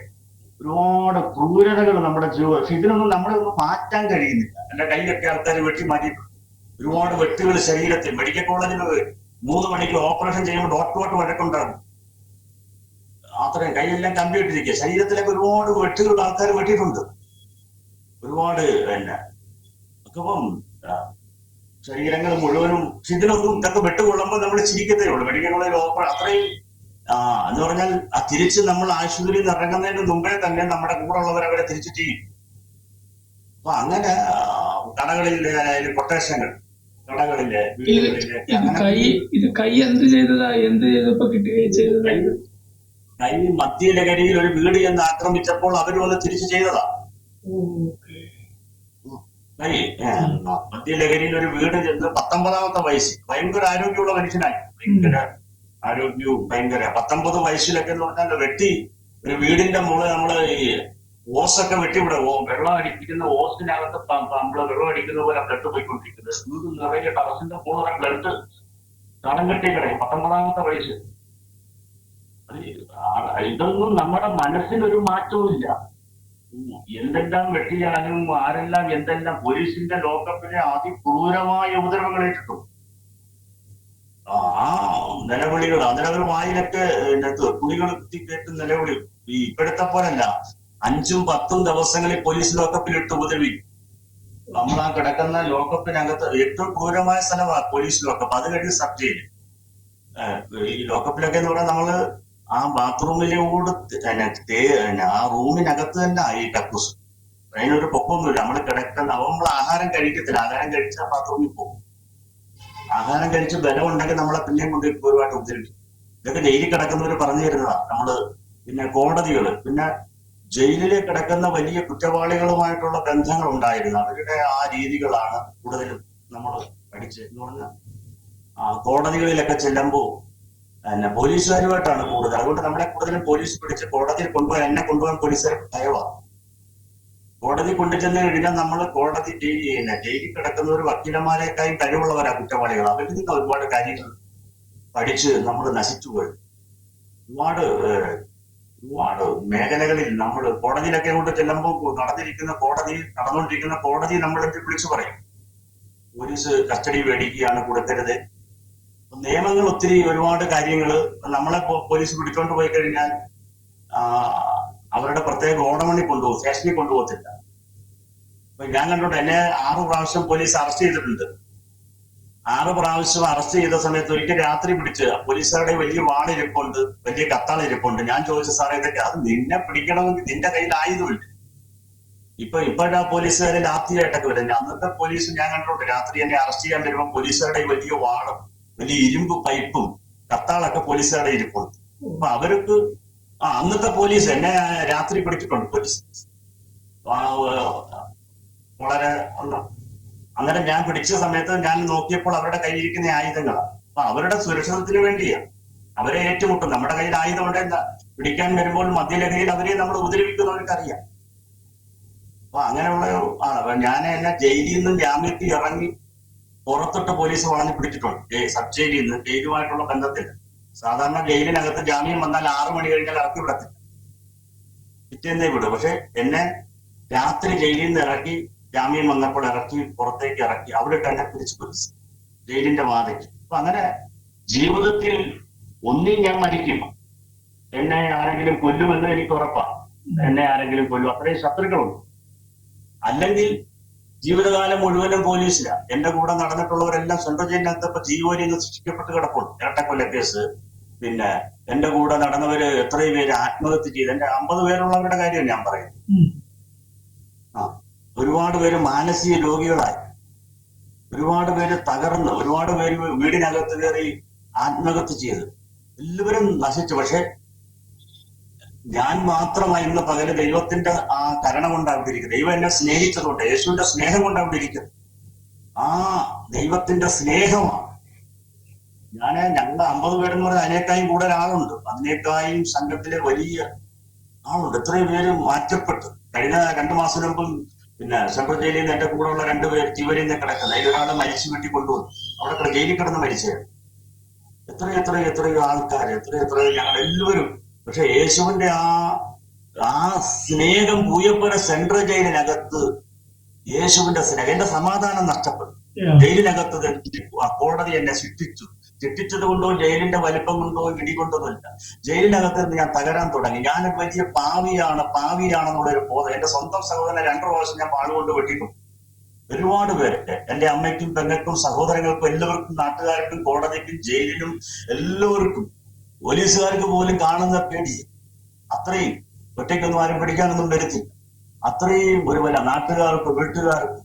ഒരുപാട് ക്രൂരതകൾ നമ്മുടെ ജീവിതം. പക്ഷെ ഇതിനൊന്നും നമ്മളൊന്നും മാറ്റാൻ കഴിയുന്നില്ല. എന്റെ കയ്യിലൊക്കെ ആൾക്കാർ വെട്ടി മാറ്റിയിട്ടുണ്ട്. ഒരുപാട് വെട്ടുകൾ ശരീരത്തിൽ. മെഡിക്കൽ കോളേജിൽ 3 മണിക്ക് ഓപ്പറേഷൻ ചെയ്യുമ്പോൾ ഡോക്ടറോട്ട് വഴക്കുണ്ടാകും. അത്രയും കൈയെല്ലാം കമ്പിയിട്ടിരിക്കുക. ശരീരത്തിലൊക്കെ ഒരുപാട് വെട്ടുകൾ ആൾക്കാർ വെട്ടിയിട്ടുണ്ട്. ഒരുപാട് അപ്പം ശരീരങ്ങൾ മുഴുവനും. ഇതിനൊന്നും ഇതൊക്കെ വെട്ടുകൊള്ളുമ്പോൾ നമ്മൾ ചിരിക്കത്തേ ഉള്ളൂ. മെഡിക്കൽ കോളേജിൽ അത്രയും എന്ന് പറഞ്ഞാൽ തിരിച്ച് നമ്മൾ ആശുപത്രിയിൽ നിന്ന് ഇറങ്ങുന്നതിന് മുമ്പേ തന്നെ നമ്മുടെ കൂടെ ഉള്ളവർ അവരെ തിരിച്ചു ചെയ്യും. അപ്പൊ അങ്ങനെ കടകളിൽ കൊട്ടേഷങ്ങൾ, കടകളിലെ കൈ എന്ത് ചെയ്തതാ, എന്ത് ചെയ്തപ്പോ കിട്ടുകയും കൈ മദ്യലഹരിയിൽ ഒരു വീട് എന്ന് ആക്രമിച്ചപ്പോൾ അവർ വന്ന് തിരിച്ചു ചെയ്തതാ. മദ്യലഹരിയിൽ ഒരു വീട് ചെന്ന് 19ാമത്തെ വയസ്സിൽ ഭയങ്കര ആരോഗ്യമുള്ള മനുഷ്യനായി. ഭയങ്കര ആരോഗ്യവും ഭയങ്കര 19 വയസ്സിലൊക്കെ എന്ന് പറഞ്ഞാൽ വെട്ടി ഒരു വീടിന്റെ മുകളിൽ നമ്മള് ഈ ഓസൊക്കെ വെട്ടിവിടെ വെള്ളം അടിപ്പിക്കുന്ന ഓസിനകത്ത് നമ്മള് വെള്ളം അടിക്കുന്ന പോലെ ബ്ലഡ് പോയിക്കൊണ്ടിരിക്കുന്നത്. വീട് നിറയെ ടറസിന്റെ മുകളിൽ ബ്ലഡ് തടം കെട്ടി കിടക്കും. 19ാമത്തെ വയസ്സ്. ഇതൊന്നും നമ്മുടെ മനസ്സിനൊരു മാറ്റവും ഇല്ല. എന്തെല്ലാം വെട്ടിയാലും ആരെല്ലാം എന്തെല്ലാം പോലീസിന്റെ ലോക്കപ്പിലെ അതിക്രൂരമായ ഉപദ്രവങ്ങൾ ഏറ്റിട്ടു. ആ നിലവിളികൾ, അതിലവർ വായിലൊക്കെ തുണികൾ കുത്തിക്കേട്ട് നിലവിളി. ഈ ഇപ്പോഴത്തെ പോലല്ല. 5-10 ദിവസങ്ങളിൽ പോലീസ് ലോക്കപ്പിലിട്ട് ഉപദ്രവിക്കും. നമ്മൾ ആ കിടക്കുന്ന ലോക്കപ്പിനകത്ത് ഏറ്റവും ക്രൂരമായ സ്ഥലമാണ് പോലീസ് ലോക്കപ്പ്. അത് കഴിഞ്ഞ് സബ് ജയിൽ. ഈ ലോക്കപ്പിലൊക്കെ എന്ന് പറഞ്ഞാൽ നമ്മള് ആ ബാത്റൂമിലോട് ആ റൂമിനകത്ത് തന്നെ ഈ കക്കൂസ്. അതിനൊരു പൊക്കമൊന്നുമില്ല. നമ്മൾ കിടക്കുന്ന നമ്മൾ ആഹാരം കഴിക്കത്തില്ല. ആഹാരം കഴിച്ചാൽ ബാത്റൂമിൽ പോകും. ആഹാരം കഴിച്ച് ബലം ഉണ്ടെങ്കിൽ നമ്മളെ പിന്നെയും കൊണ്ട് ഒരുപാട് ഉപദ്രവിക്കും. ഇതൊക്കെ ജയിലിൽ കിടക്കുന്നവർ പറഞ്ഞു തരുന്നതാണ്. നമ്മള് പിന്നെ കോടതികള്, പിന്നെ ജയിലിൽ കിടക്കുന്ന വലിയ കുറ്റവാളികളുമായിട്ടുള്ള ബന്ധങ്ങൾ ഉണ്ടായിരുന്നു. അവരുടെ ആ രീതികളാണ് കൂടുതലും നമ്മൾ പഠിച്ചത്. എന്ന് പറഞ്ഞാൽ കോടതികളിലൊക്കെ ചെല്ലുമ്പോൾ പോലീസുകാരുമായിട്ടാണ് കൂടുതൽ. അതുകൊണ്ട് നമ്മളെ കൂടുതലും പോലീസ് പിടിച്ച് കോടതിയിൽ കൊണ്ടുപോകാൻ, എന്നെ കൊണ്ടുപോകാൻ പോലീസുകാർ ഭയവാണ്. കോടതി കൊണ്ടുചെന്ന് കഴിഞ്ഞാൽ നമ്മൾ കോടതി ജയിലിൽ കിടക്കുന്ന ഒരു വക്കീലന്മാരെക്കായും കഴിവുള്ളവരാ കുറ്റവാളികൾ. അവരിൽ നിന്ന് ഒരുപാട് കാര്യങ്ങൾ പഠിച്ച് നമ്മൾ നശിച്ചുപോയി. ഒരുപാട് മേഖലകളിൽ നമ്മൾ കോടതിയിലൊക്കെ കൊണ്ട് ചെല്ലുമ്പോൾ നടന്നുകൊണ്ടിരിക്കുന്ന കോടതി നമ്മളെത്തി വിളിച്ചു പറയും, പോലീസ് കസ്റ്റഡി മേടിക്കുകയാണ്, കൊടുക്കരുത്. നിയമങ്ങൾ ഒത്തിരി ഒരുപാട് കാര്യങ്ങൾ. നമ്മളെ പോലീസ് പിടിച്ചോണ്ട് പോയി കഴിഞ്ഞാൽ അവരുടെ പ്രത്യേക ഓടമണി കൊണ്ടുപോകും, സ്റ്റേഷനിൽ കൊണ്ടുപോകത്തില്ല. അപ്പൊ ഞാൻ കണ്ടോട്ടെ, എന്നെ 6 പ്രാവശ്യം പോലീസ് അറസ്റ്റ് ചെയ്തിട്ടുണ്ട്. 6 പ്രാവശ്യം അറസ്റ്റ് ചെയ്ത സമയത്ത് ഒരിക്കൽ രാത്രി പിടിച്ച് പോലീസുകാരുടെ വലിയ വാളിരിപ്പുണ്ട്, വലിയ കത്താളിരിപ്പുണ്ട്. ഞാൻ ചോദിച്ചു, സാറേ ഇതൊക്കെ അത് നിന്നെ പിടിക്കണമെങ്കിൽ നിന്റെ കയ്യിൽ ആയുധമില്ല. ഇപ്പോഴാ പോലീസുകാരെ ലാത്തിയായിട്ടൊക്കെ വരുന്നത്. അന്നത്തെ പോലീസ് ഞാൻ കണ്ടോട്ടെ, രാത്രി എന്നെ അറസ്റ്റ് ചെയ്യാൻ വരുമ്പോൾ പോലീസുകാരുടെ വലിയ വാളും വലിയ ഇരുമ്പ് പൈപ്പും കത്താളൊക്കെ പോലീസുകാരുടെ ഇരിപ്പുണ്ട്. അപ്പൊ അവർക്ക് അന്നത്തെ പോലീസ് എന്നെ രാത്രി പിടിച്ചിട്ടുണ്ട് പോലീസ്. വളരെ അന്നേരം ഞാൻ പിടിച്ച സമയത്ത് ഞാൻ നോക്കിയപ്പോൾ അവരുടെ കയ്യിലിരിക്കുന്ന ആയുധങ്ങളാണ്. അപ്പൊ അവരുടെ സുരക്ഷിതത്തിന് വേണ്ടിയാണ് അവരെ ഏറ്റുമുട്ടും. നമ്മുടെ കയ്യിൽ ആയുധം ഉണ്ടെന്ന പിടിക്കാൻ വരുമ്പോൾ മദ്യലഹരിയിൽ അവരെ നമ്മൾ ഉപദ്രവിക്കുന്നവർക്കറിയാം. അപ്പൊ അങ്ങനെയുള്ള ആണ്. ഞാൻ എന്നെ ജയിലിൽ നിന്നും ജാമ്യത്തിൽ ഇറങ്ങി പുറത്തിട്ട് പോലീസ് വളഞ്ഞ് പിടിച്ചിട്ടുണ്ട്. സബ് ജയിലിൽ നിന്ന് ജയിലുമായിട്ടുള്ള ബന്ധത്തിൽ. സാധാരണ ജയിലിനകത്ത് ജാമ്യം വന്നാൽ 6 മണി കഴിഞ്ഞാൽ ഇറക്കി വിടത്തില്ല, പിറ്റേന്നേ വിടും. പക്ഷെ എന്നെ രാത്രി ജയിലിൽ നിന്ന് ഇറക്കി, ജാമ്യം വന്നപ്പോൾ ഇറക്കി, പുറത്തേക്ക് ഇറക്കി, അവിടെ തന്നെ തിരിച്ചു പോലീസ് ജയിലിന്റെ വാതയ്ക്ക്. അപ്പൊ അങ്ങനെ ജീവിതത്തിൽ ഒന്നും ഞാൻ മരിക്കും, എന്നെ ആരെങ്കിലും കൊല്ലുമെന്ന് എനിക്ക് ഉറപ്പാണ്. എന്നെ ആരെങ്കിലും കൊല്ലും, അത്രയും ശത്രുക്കളുണ്ട്. അല്ലെങ്കിൽ ജീവിതകാലം മുഴുവനും പോലീസില. എന്റെ കൂടെ നടന്നിട്ടുള്ളവരെല്ലാം സെൻട്രൽ ജയിലിനകത്ത് ഇപ്പൊ ജീവോലി എന്ന് ശിക്ഷിക്കപ്പെട്ട് കിടപ്പുണ്ട്. ഇരട്ടക്കൊല്ല കേസ്, പിന്നെ എന്റെ കൂടെ നടന്നവര് എത്രയും പേര് ആത്മഹത്യ ചെയ്ത്, എന്റെ 50 പേരുള്ളവരുടെ കാര്യം ഞാൻ പറയുന്നത്. ആ ഒരുപാട് പേര് മാനസിക രോഗികളായി, ഒരുപാട് പേര് തകർന്ന്, ഒരുപാട് പേര് വീടിനകത്ത് കയറി ആത്മഹത്യ ചെയ്ത്, എല്ലാവരും നശിച്ചു. പക്ഷെ ഞാൻ മാത്രമായി ഇന്ന് പകല് ദൈവത്തിന്റെ ആ കരുണ കൊണ്ട് അവിടെ ഇരിക്കുന്നത്. ദൈവം എന്നെ സ്നേഹിച്ചതുകൊണ്ട്, യേശുവിന്റെ സ്നേഹം കൊണ്ട് അവിടെ ഇരിക്കുന്നത്. ആ ദൈവത്തിന്റെ സ്നേഹമാണ്. ഞങ്ങൾ 50 പേരെന്ന് പറഞ്ഞാൽ അതിനേക്കായും കൂടുതൽ ആളുണ്ട്. അതിനേക്കായും സംഘത്തിലെ വലിയ ആളുണ്ട്. എത്രയും പേര് മാറ്റപ്പെട്ടു. കഴിഞ്ഞ 2 മാസം മുമ്പ് പിന്നെ സെൻട്രൽ ജയിലിൽ നിന്ന് എന്റെ കൂടെ ഉള്ള 2 പേര് ജീവനിൽ നിന്ന് കിടക്കുന്നത്. അതിലൊരാള് മരിച്ചു വീട്ടിൽ കൊണ്ടുവന്നു. അവിടെ ജയിലിൽ കിടന്ന് മരിച്ചത്. എത്രയോ ആൾക്കാർ, എത്രയോ ഞങ്ങൾ എല്ലാവരും. പക്ഷെ യേശുവിന്റെ ആ സ്നേഹം പൂയപ്പുര സെൻട്രൽ ജയിലിനകത്ത് യേശുവിന്റെ സ്നേഹം, എന്റെ സമാധാനം നഷ്ടപ്പെട്ടു. ജയിലിനകത്ത് കോടതി എന്നെ ശിക്ഷിച്ചത് കൊണ്ടോ ജയിലിന്റെ വലിപ്പം കൊണ്ടോ ഇടി കൊണ്ടൊന്നുമില്ല. ജയിലിനകത്ത് നിന്ന് ഞാൻ തകരാൻ തുടങ്ങി. ഞാനൊരു വലിയ പാവിയാണെന്നുള്ളൊരു ബോധം. എന്റെ സ്വന്തം സഹോദരനെ 2 പ്രാവശ്യം ഞാൻ പാടുകൊണ്ട് വെട്ടിയിട്ടുണ്ട്. ഒരുപാട് പേര്, എന്റെ അമ്മയ്ക്കും പെങ്ങൾക്കും സഹോദരങ്ങൾക്കും എല്ലാവർക്കും, നാട്ടുകാർക്കും കോടതിക്കും ജയിലിനും എല്ലാവർക്കും, പോലീസുകാർക്ക് പോലും കാണുന്ന പേടി. അത്രയും ഒറ്റയ്ക്കൊന്നും ആരും പിടിക്കാനൊന്നും വരുത്തില്ല. അത്രയും ഒരു വല്ല നാട്ടുകാർക്ക്, വീട്ടുകാർക്ക്,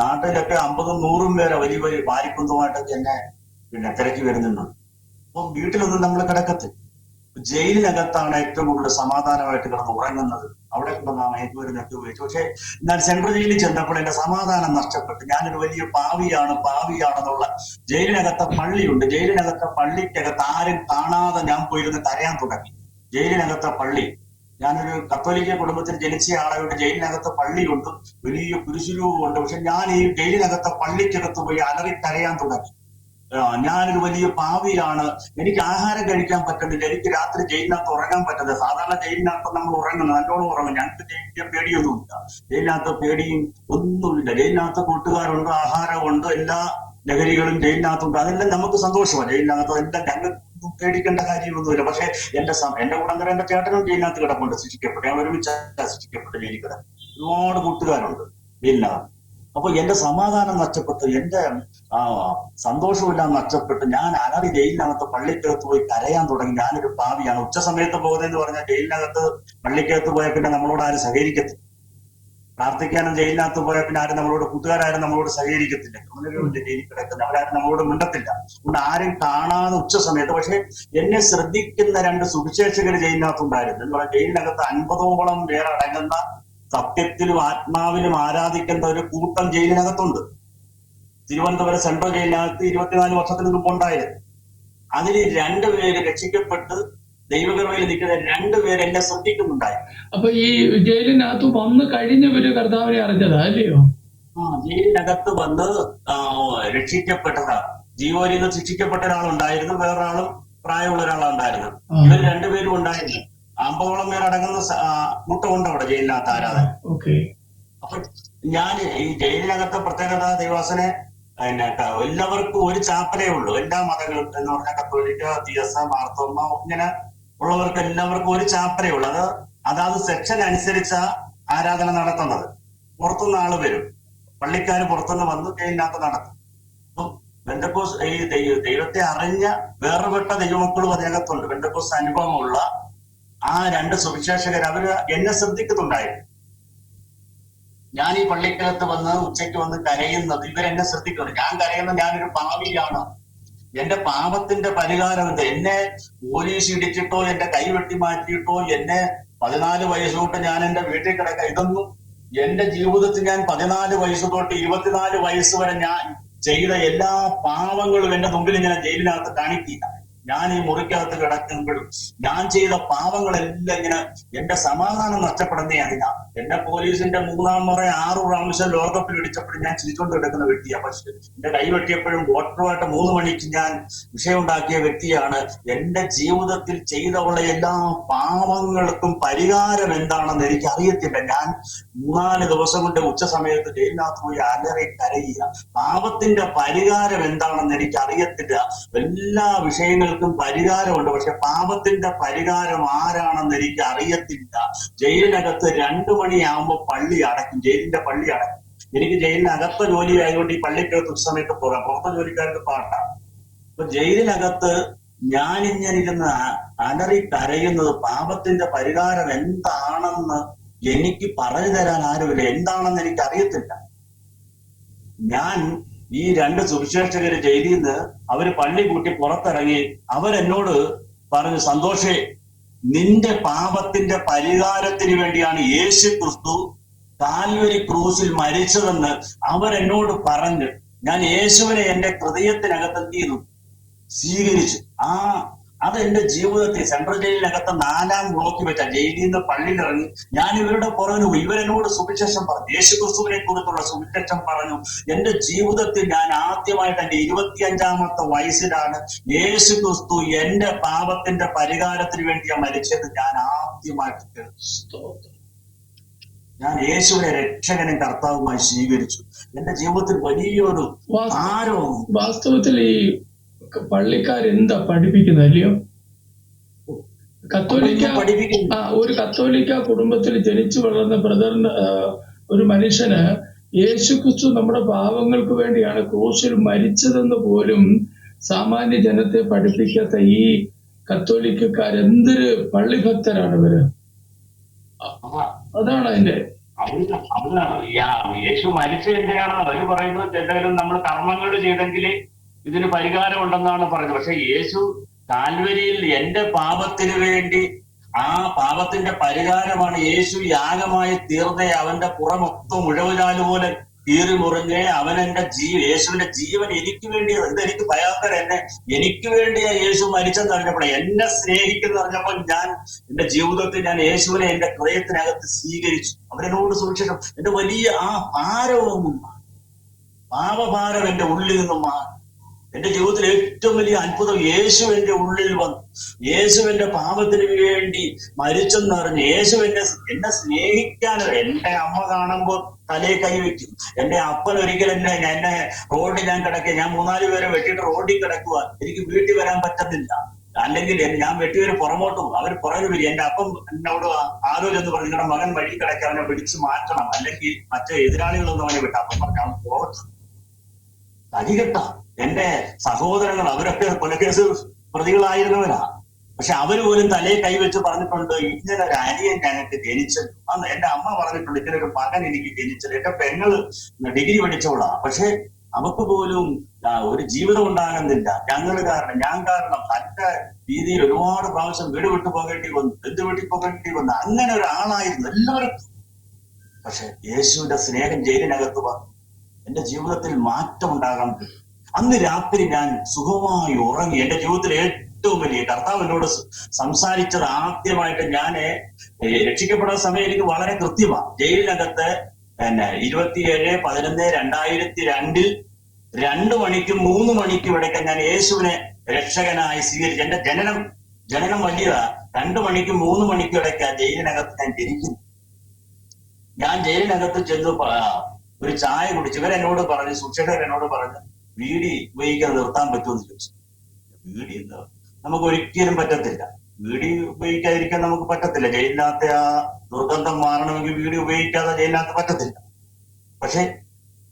നാട്ടിലൊക്കെ 50-ഉം 100-ഉം പേരെ വലിയ വലിയ വാരിക്കുന്തമായിട്ടൊക്കെ എന്നെ പിന്നെ തിരക്കി വരുന്നുണ്ട്. അപ്പം വീട്ടിലൊന്നും നമ്മൾ കിടക്കത്തില്ല. ജയിലിനകത്താണ് ഏറ്റവും കൂടുതൽ സമാധാനമായിട്ട് കിടന്ന് ഉറങ്ങുന്നത്. അവിടെ കിടന്നാണ് മയക്കുമരുന്നൊക്കെ ഉപയോഗിച്ചു. പക്ഷെ ഞാൻ സെൻട്രൽ ജയിലിൽ ചെന്നപ്പോൾ എന്റെ സമാധാനം നഷ്ടപ്പെട്ടു. ഞാനൊരു വലിയ പാവിയാണെന്നുള്ള. ജയിലിനകത്തെ പള്ളിയുണ്ട്. ജയിലിനകത്തെ പള്ളിക്കകത്ത് ആരും കാണാതെ ഞാൻ പോയിരുന്ന് കരയാൻ തുടങ്ങി. ജയിലിനകത്തെ പള്ളി, ഞാനൊരു കത്തോലിക്ക കുടുംബത്തിൽ ജനിച്ച ആളായിട്ട് ജയിലിനകത്ത് പള്ളിയുണ്ട്, വലിയ കുരിശുരൂപമുണ്ട്. പക്ഷെ ഞാൻ ഈ ജയിലിനകത്തെ പള്ളിക്കകത്ത് പോയി അലറി കരയാൻ തുടങ്ങി. ഞാനൊരു വലിയ പാവിയാണ്, എനിക്ക് ആഹാരം കഴിക്കാൻ പറ്റുന്നില്ല, എനിക്ക് രാത്രി ജയിലിനകത്ത് ഉറങ്ങാൻ പറ്റുന്നില്ല. സാധാരണ ജയിലിനകത്ത് നമ്മൾ ഉറങ്ങുന്നത് നല്ലോണം ഉറങ്ങും. ഞങ്ങൾക്ക് ജയിലിന്റെ പേടിയൊന്നുമില്ല. ജയിലിനകത്ത് പേടിയും ഒന്നുമില്ല. ജയിലിനകത്ത് കൂട്ടുകാരുണ്ട്, ആഹാരമുണ്ട്, എല്ലാ ലഹരികളും ജയിലിനകത്തുണ്ട്. അതെല്ലാം നമുക്ക് സന്തോഷമാണ്. ജയിലിനകത്ത് എല്ലാം ഞങ്ങൾക്ക് പേടിക്കേണ്ട കാര്യമൊന്നുമില്ല. പക്ഷെ എന്റെ കൂടെ എന്റെ ചേട്ടനും ജയിലിനകത്ത് കിടപ്പുണ്ട്, ശിക്ഷിക്കപ്പെട്ടു. ഞാൻ ഒരുമിച്ച് ശിക്ഷിക്കപ്പെട്ടു ജയിലിൽ കിടക്കും. ഒരുപാട് കൂട്ടുകാരുണ്ട് ജയിലിനകത്ത്. അപ്പൊ എന്റെ സമാധാനം നഷ്ടപ്പെട്ടു, എന്റെ സന്തോഷമെല്ലാം നഷ്ടപ്പെട്ട് ഞാൻ അലറി ജയിലിനകത്ത് പള്ളിക്കകത്ത് പോയി കരയാൻ തുടങ്ങി. ഞാനൊരു പാവിയാണ്. ഉച്ച സമയത്ത് പോകുന്നതെന്ന് പറഞ്ഞാൽ ജയിലിനകത്ത് പള്ളിക്കകത്ത് പോയാൽ പിന്നെ നമ്മളോട് ആരും സഹകരിക്കത്തില്ല. പ്രാർത്ഥിക്കാനും ജയിലിനകത്ത് പോയാൽ പിന്നെ ആരും നമ്മളോട്, കൂട്ടുകാരും നമ്മളോട് സഹകരിക്കത്തില്ല. ക്രിമിനലുകളുടെ ജയിലിൽ കിടക്കുന്ന അവരാരും നമ്മളോട് മിണ്ടത്തില്ല. അതുകൊണ്ട് ആരും കാണാതെ ഉച്ച സമയത്ത്. പക്ഷെ എന്നെ ശ്രദ്ധിക്കുന്ന 2 സുവിശേഷകർ ജയിലിനകത്തുണ്ടായിരുന്നു. എന്ന് പറഞ്ഞാൽ ജയിലിനകത്ത് 50ഓളം പേർ അടങ്ങുന്ന സത്യത്തിലും ആത്മാവിലും ആരാധിക്കുന്ന ഒരു കൂട്ടം ജയിലിനകത്തുണ്ട്. തിരുവനന്തപുരം സെൻട്രൽ ജയിലിനകത്ത് 24 വർഷത്തിന് മുമ്പ് ഉണ്ടായിരുന്നു. അതിൽ 2 പേര് രക്ഷിക്കപ്പെട്ട് ദൈവകൃപയിൽ നിൽക്കുന്ന 2 പേര് എന്നെ ശ്രദ്ധിക്കുന്നുണ്ടായി. അപ്പൊ ഈ ജയിലിനകത്ത് വന്ന് കഴിഞ്ഞവര് കർത്താവിനെ അറിഞ്ഞതാ അല്ലയോ? ജയിലിനകത്ത് വന്ന് രക്ഷിക്കപ്പെട്ടതാ. ജീവനിൽ നിന്ന് ശിക്ഷിക്കപ്പെട്ട ഒരാളുണ്ടായിരുന്നു, വേറൊരാളും പ്രായമുള്ള ഒരാളുണ്ടായിരുന്നു. ഇവർ 2 പേരും ഉണ്ടായിരുന്നു. 50ഓളം പേരടങ്ങുന്ന കൂട്ടമുണ്ട് അവിടെ ജയിലിനകത്ത് ആരാധന. അപ്പൊ ഞാൻ ഈ ജയിലിനകത്തെ പ്രത്യേകത, ദൈവാസനെ എല്ലാവർക്കും ഒരു ചാപ്പലേ ഉള്ളൂ. എല്ലാ മതങ്ങളും എന്ന് പറഞ്ഞാൽ കത്തോലിക്ക, തീയസ, മാർത്തോമ്മ, ഇങ്ങനെ ഉള്ളവർക്ക് എല്ലാവർക്കും ഒരു ചാപ്പലേ ഉള്ളൂ. അതാത് സെക്ഷൻ അനുസരിച്ച ആരാധന നടത്തുന്നത്. പുറത്തുനിന്ന് ആള് വരും, പള്ളിക്കാര് പുറത്തുനിന്ന് വന്ന് ജയിലിനകത്ത് നടത്തും. അപ്പം പെന്തക്കോസ് ഈ ദൈവത്തെ അറിഞ്ഞ വേറെപ്പെട്ട ദൈവമക്കളും അതിനകത്തുണ്ട്. പെന്തക്കോസ് അനുഭവമുള്ള ആ 2 സുവിശേഷകർ അവര് എന്നെ ശ്രദ്ധിക്കുന്നുണ്ടായിരുന്നു. ഞാൻ ഈ പള്ളിക്കകത്ത് വന്ന് ഉച്ചയ്ക്ക് വന്ന് കരയുന്നത് ഇവരെന്നെ ശ്രദ്ധിക്കുന്നു. ഞാൻ കരയുന്നത് ഞാനൊരു പാവിയാണ്, എന്റെ പാപത്തിന്റെ പരിഹാരം ഇത്. എന്നെ പോലീസ് ഇടിച്ചിട്ടോ എന്റെ കൈ വെട്ടി മാറ്റിയിട്ടോ എന്നെ 14 വയസ്സ് തൊട്ട് ഞാൻ എന്റെ വീട്ടിൽ കിടക്കാം, ഇതൊന്നും എന്റെ ജീവിതത്തിൽ ഞാൻ 14 വയസ്സ് തൊട്ട് 24 വയസ്സ് വരെ ഞാൻ ചെയ്ത എല്ലാ പാവങ്ങളും എന്റെ മുമ്പിൽ ഇങ്ങനെ ജയിലിനകത്ത് കാണിക്കുക. ഞാൻ ഈ മുറിക്കകത്ത് കിടക്കുമ്പോഴും ഞാൻ ചെയ്ത പാവങ്ങളെല്ലാം ഇങ്ങനെ എന്റെ സമാധാനം നഷ്ടപ്പെടുന്നേ അതിനാ. എന്റെ പോലീസിന്റെ 3-ാം മുറ 6 പ്രാവശ്യം ലോകകപ്പിൽ ഇടിച്ചപ്പോഴും ഞാൻ ചിരിച്ചുകൊണ്ട് കിടക്കുന്ന വ്യക്തിയാണ്. പക്ഷെ എന്റെ കൈ വെട്ടിയപ്പോഴും വോട്ടറുമായിട്ട് 3 മണിക്ക് ഞാൻ വിഷയമുണ്ടാക്കിയ വ്യക്തിയാണ്. എന്റെ ജീവിതത്തിൽ ചെയ്തുള്ള എല്ലാ പാവങ്ങൾക്കും പരിഹാരം എന്താണെന്ന് എനിക്ക് അറിയത്തില്ല. ഞാൻ 3-4 ദിവസം കൊണ്ട് ഉച്ച സമയത്ത് ജയിലിനകത്ത് പോയി അലറി കരയുക. പാപത്തിന്റെ പരിഹാരം എന്താണെന്ന് എനിക്ക് അറിയത്തില്ല. എല്ലാ വിഷയങ്ങൾക്കും പരിഹാരമുണ്ട്, പക്ഷെ പാപത്തിന്റെ പരിഹാരം ആരാണെന്ന് എനിക്ക് അറിയത്തില്ല. ജയിലിനകത്ത് 2 മണിയാകുമ്പോൾ പള്ളി അടയ്ക്കും, ജയിലിന്റെ പള്ളി അടയ്ക്കും. എനിക്ക് ജയിലിനകത്ത് ജോലി ആയതുകൊണ്ട് ഈ പള്ളിക്കകത്ത് ഉച്ച സമയത്ത് പോകാം. പുറത്തെ ജോലിക്കാർക്ക് പാട്ടാണ്. അപ്പൊ ജയിലിനകത്ത് ഞാനിങ്ങനെ ഇരുന്ന് അലറി കരയുന്നത് പാപത്തിന്റെ പരിഹാരം എന്താണെന്ന് എനിക്ക് പറഞ്ഞു തരാൻ ആരുമില്ല. എന്താണെന്ന് എനിക്ക് അറിയത്തില്ല. ഞാൻ ഈ 2 സുവിശേഷകര് ജയിലിന്ന് അവര് പള്ളി കൂട്ടി പുറത്തിറങ്ങി അവരെന്നോട് പറഞ്ഞു, സന്തോഷേ, നിന്റെ പാപത്തിന്റെ പരിഹാരത്തിന് വേണ്ടിയാണ് യേശു ക്രിസ്തു കാൽവരി ക്രൂസിൽ മരിച്ചതെന്ന് അവരെന്നോട് പറഞ്ഞു. ഞാൻ യേശുവിനെ എന്റെ ഹൃദയത്തിനകത്ത് എന്ത് ചെയ്തു? സ്വീകരിച്ചു. അതെന്റെ ജീവിതത്തിൽ സെൻട്രൽ ജയിലിനകത്ത് 4ാം ബ്ലോക്കിൽ വെച്ച ജയിലിൽ നിന്ന് പള്ളിയിൽ ഇറങ്ങി ഞാൻ ഇവരുടെ പുറകിൽ പോയി. ഇവരെന്നോട് സുവിശേഷം പറഞ്ഞു, യേശു ക്രിസ്തുവിനെ കുറിച്ചുള്ള സുവിശേഷം പറഞ്ഞു. എന്റെ ജീവിതത്തിൽ ഞാൻ ആദ്യമായിട്ട് എന്റെ 25ാമത്തെ വയസ്സിലാണ് യേശു ക്രിസ്തു എന്റെ പാപത്തിന്റെ പരിഹാരത്തിന് വേണ്ടിയാണ് മരിച്ചത് ഞാൻ ആദ്യമായിട്ട് കേട്ടു. ഞാൻ യേശുവിനെ രക്ഷകനും കർത്താവുമായി സ്വീകരിച്ചു. എന്റെ ജീവിതത്തിൽ വലിയൊരു ആരവും. വാസ്തവത്തിൽ ഈ പള്ളിക്കാരെന്താ പഠിപ്പിക്കുന്നത് അല്ലയോ? ഒരു കത്തോലിക്ക കുടുംബത്തിൽ ജനിച്ചു വളർന്ന ബ്രദറിന്, ഒരു മനുഷ്യന് യേശു ക്രിസ്തു നമ്മുടെ പാവങ്ങൾക്ക് വേണ്ടിയാണ് ക്രൂശിൽ മരിച്ചതെന്ന് പോലും സാമാന്യ ജനത്തെ പഠിപ്പിക്കാത്ത ഈ കത്തോലിക്കക്കാരെന്തൊരു പള്ളിഭക്തരാണ് ഇവര്. അതാണ് അതിന്റെ യേശു മരിച്ചതിന്റെയാണ് അവര് പറയുന്നത്. എന്തെങ്കിലും നമ്മൾ കർമ്മങ്ങൾ ചെയ്തെങ്കിൽ ഇതിന് പരിഹാരം ഉണ്ടെന്നാണ് പറയുന്നത്. പക്ഷെ യേശു കാൽവരിയിൽ എന്റെ പാപത്തിന് വേണ്ടി, ആ പാപത്തിന്റെ പരിഹാരമാണ് യേശു യാഗമായി തീർന്നേ. അവന്റെ പുറമൊത്തം മുഴവുചാല് പോലെ കീറി മുറിഞ്ഞ് അവൻ എന്റെ യേശുവിന്റെ ജീവൻ എനിക്ക് വേണ്ടിയത്. ഇതെനിക്ക് ഭയങ്കര എനിക്ക് വേണ്ടിയാ യേശു മരിച്ചെന്ന് അറിഞ്ഞപ്പോൾ, എന്നെ സ്നേഹിക്കുന്ന അറിഞ്ഞപ്പോൾ ഞാൻ എന്റെ ജീവിതത്തിൽ ഞാൻ യേശുവിനെ എന്റെ ഹൃദയത്തിനകത്ത് സ്വീകരിച്ചു. അവരെന്നോട് സൂക്ഷിക്കണം. എന്റെ വലിയ ഭാരവും പാപഭാരം എന്റെ ഉള്ളിൽ നിന്നും മാറി. എന്റെ ജീവിതത്തിൽ ഏറ്റവും വലിയ അത്ഭുതം, യേശു എന്റെ ഉള്ളിൽ വന്നു. യേശു എന്റെ പാപത്തിന് വേണ്ടി മരിച്ചെന്നറിഞ്ഞ് യേശു എന്നെ സ്നേഹിക്കാനോ. എന്റെ അമ്മ കാണുമ്പോൾ തലേ കൈവയ്ക്കും. എന്റെ അപ്പൻ ഒരിക്കൽ എന്നെ റോഡിൽ ഞാൻ കിടക്കുക, ഞാൻ 3-4 പേരെ വെട്ടിയിട്ട് റോഡിൽ കിടക്കുക, എനിക്ക് വീട്ടിൽ വരാൻ പറ്റുന്നില്ല. അല്ലെങ്കിൽ ഞാൻ വെട്ടിയൊരു പുറമോട്ട് പോകും, അവർ പുറകെ വരും. എന്റെ അപ്പം എന്നോട് ആലോചന പറഞ്ഞു, നിങ്ങളുടെ മകൻ വഴി കിടക്കുക, അവനെ പിടിച്ചു മാറ്റണം, അല്ലെങ്കിൽ മറ്റേ എതിരാളികളൊന്നും അവനെ വിട്ടു. അപ്പം പറഞ്ഞു, അവൻ പോകട്ടെ. തടികെട്ട എന്റെ സഹോദരങ്ങൾ അവരൊക്കെ കൊലക്കേസ് പ്രതികളായിരുന്നവരാ. പക്ഷെ അവര് പോലും തലയെ കൈവച്ച് പറഞ്ഞിട്ടുണ്ട്, ഇങ്ങനെ ഒരു അനിയൻ ഞങ്ങൾക്ക് ജനിച്ചത്. അന്ന് എന്റെ അമ്മ പറഞ്ഞിട്ടുണ്ട്, ഇങ്ങനെ ഒരു മകൻ എനിക്ക് ജനിച്ചത്. എന്റെ പെങ്ങള് ഡിഗ്രി പഠിച്ചോളാ, പക്ഷെ അവർക്ക് പോലും ഒരു ജീവിതം ഉണ്ടാകുന്നില്ല. ഞാൻ കാരണം തന്റെ രീതിയിൽ ഒരുപാട് പ്രാവശ്യം വീട് വിട്ടു പോകേണ്ടി വന്നു, ബന്ധു വീട്ടിൽ പോകേണ്ടി വന്നു. അങ്ങനെ ഒരാളായിരുന്നു എല്ലാവർക്കും. പക്ഷെ യേശുവിന്റെ സ്നേഹം ജയിലിനകത്ത് വന്നു. എന്റെ ജീവിതത്തിൽ മാറ്റം ഉണ്ടാകാൻ പറ്റും. അന്ന് രാത്രി ഞാൻ സുഖമായി ഉറങ്ങി. എന്റെ ജീവിതത്തിൽ ഏറ്റവും വലിയ കർത്താവ് എന്നോട് സംസാരിച്ചത് ആദ്യമായിട്ട്, ഞാൻ രക്ഷിക്കപ്പെടുന്ന സമയം എനിക്ക് വളരെ കൃത്യമാണ്. ജയിലിനകത്ത് 27/11/2002 2 മണിക്കും 3 മണിക്കും ഇടയ്ക്ക് ഞാൻ യേശുവിനെ രക്ഷകനായി സ്വീകരിച്ചു. എന്റെ ജനനം വലിയതാ. 2 മണിക്കും 3 മണിക്കും ഇടയ്ക്ക് ജയിലിനകത്ത് ഞാൻ ജനിക്കുന്നു. ഞാൻ ജയിലിനകത്ത് ചെന്ന് ഒരു ചായ കുടിച്ചു. ഇവരെന്നോട് പറഞ്ഞു, സുക്ഷകർ എന്നോട് പറഞ്ഞു, വീടി ഉപയോഗിക്കാൻ നിർത്താൻ പറ്റുമെന്ന് ചോദിച്ചു. വീടി നമുക്ക് ഒരിക്കലും പറ്റത്തില്ല. വീടി ഉപയോഗിക്കാതിരിക്കാൻ നമുക്ക് പറ്റത്തില്ല. ജയിലിനകത്തെ ആ ദുർഗന്ധം മാറണമെങ്കിൽ വീടി ഉപയോഗിക്കാതെ ജയിലിനകത്ത് പറ്റത്തില്ല. പക്ഷെ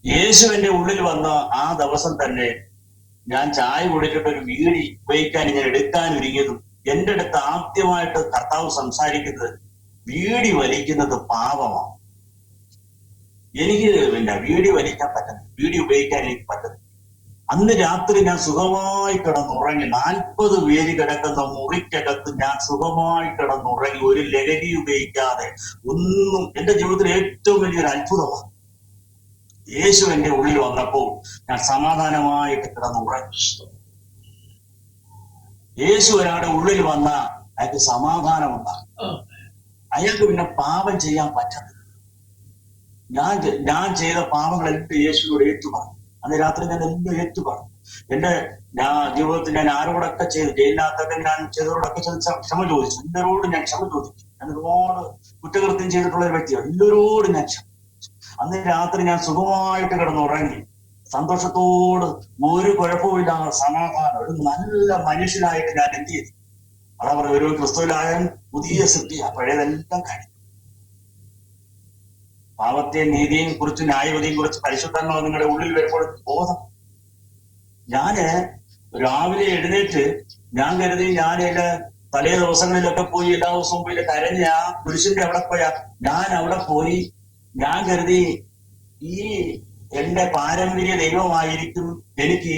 യേശു എന്റെ ഉള്ളിൽ വന്ന ആ ദിവസം തന്നെ ഞാൻ ചായ കുടിച്ചിട്ട് ഒരു വീടി ഉപയോഗിക്കാൻ ഇങ്ങനെ എടുക്കാൻ ഒരുങ്ങിയതും എന്റെ അടുത്ത് ആദ്യമായിട്ട് കർത്താവ് സംസാരിക്കുന്നത്, വീടി വലിക്കുന്നത് പാപമാണ്. എനിക്ക് വീടി വലിക്കാൻ പറ്റുന്നില്ല, വീടി ഉപയോഗിക്കാൻ എനിക്ക് പറ്റുന്നില്ല. അന്ന് രാത്രി ഞാൻ സുഖമായി കിടന്നുറങ്ങി. 40 പേര് കിടക്കുന്ന മുറിക്കകത്ത് ഞാൻ സുഖമായി കിടന്നുറങ്ങി, ഒരു ലഹരി ഉപയോഗിക്കാതെ ഒന്നും. എന്റെ ജീവിതത്തിൽ ഏറ്റവും വലിയൊരു അത്ഭുതമാണ്. യേശു എന്റെ ഉള്ളിൽ വന്നപ്പോൾ ഞാൻ സമാധാനമായിട്ട് കിടന്നുറങ്ങി. യേശു ഒരാളുടെ ഉള്ളിൽ വന്ന അയാൾക്ക് സമാധാനമുണ്ടാകും. അയാൾക്ക് പിന്നെ പാപം ചെയ്യാൻ പറ്റത്തില്ല. ഞാൻ ചെയ്ത പാപങ്ങളെല്ലാം യേശുവിനോട് ഏറ്റുപറഞ്ഞു. അന്ന് രാത്രി ഞാൻ എല്ലാം ഏറ്റുപറഞ്ഞു. ഞാൻ ജീവിതത്തിൽ ഞാൻ ആരോടൊക്കെ ചെയ്തു, ജയിലിനകത്തൊക്കെ ഞാൻ ചെയ്തവരോടൊക്കെ ക്ഷമ ചോദിച്ചു. എല്ലാവരോടും ഞാൻ ക്ഷമ ചോദിച്ചു. ഞാൻ ഒരുപാട് കുറ്റകൃത്യം ചെയ്തിട്ടുള്ള ഒരു വ്യക്തിയാണ്. എല്ലാവരോടും ഞാൻ ക്ഷമ. അന്ന് രാത്രി ഞാൻ സുഖമായിട്ട് കിടന്നുറങ്ങി. സന്തോഷത്തോട്, ഒരു കുഴപ്പമില്ലാതെ സമാധാനം, ഒരു നല്ല മനുഷ്യനായിട്ട് ഞാൻ എന്ത് ചെയ്തു. അതാ പറയുക, ഒരു ക്രിസ്തുവിലായ പുതിയ സൃഷ്ടിയാ, പഴയതെല്ലാം കഴിഞ്ഞു. പാപത്തെയും നീതിയെയും കുറിച്ച്, ന്യായവതിയും കുറിച്ച് പരിശുദ്ധങ്ങൾ നിങ്ങളുടെ ഉള്ളിൽ വരുമ്പോൾ ബോധം. ഞാന് രാവിലെ എഴുന്നേറ്റ് ഞാൻ കരുതി ഞാനില്ല തലേ ദിവസങ്ങളിലൊക്കെ പോയി എല്ലാ ദിവസവും പോയി കരഞ്ഞ ആ കുരിശിന്റെ അവിടെ പോയാ ഞാൻ അവിടെ പോയി. ഞാൻ കരുതി ഈ എന്റെ പാരമ്പര്യ ദൈവമായിരിക്കും എനിക്ക്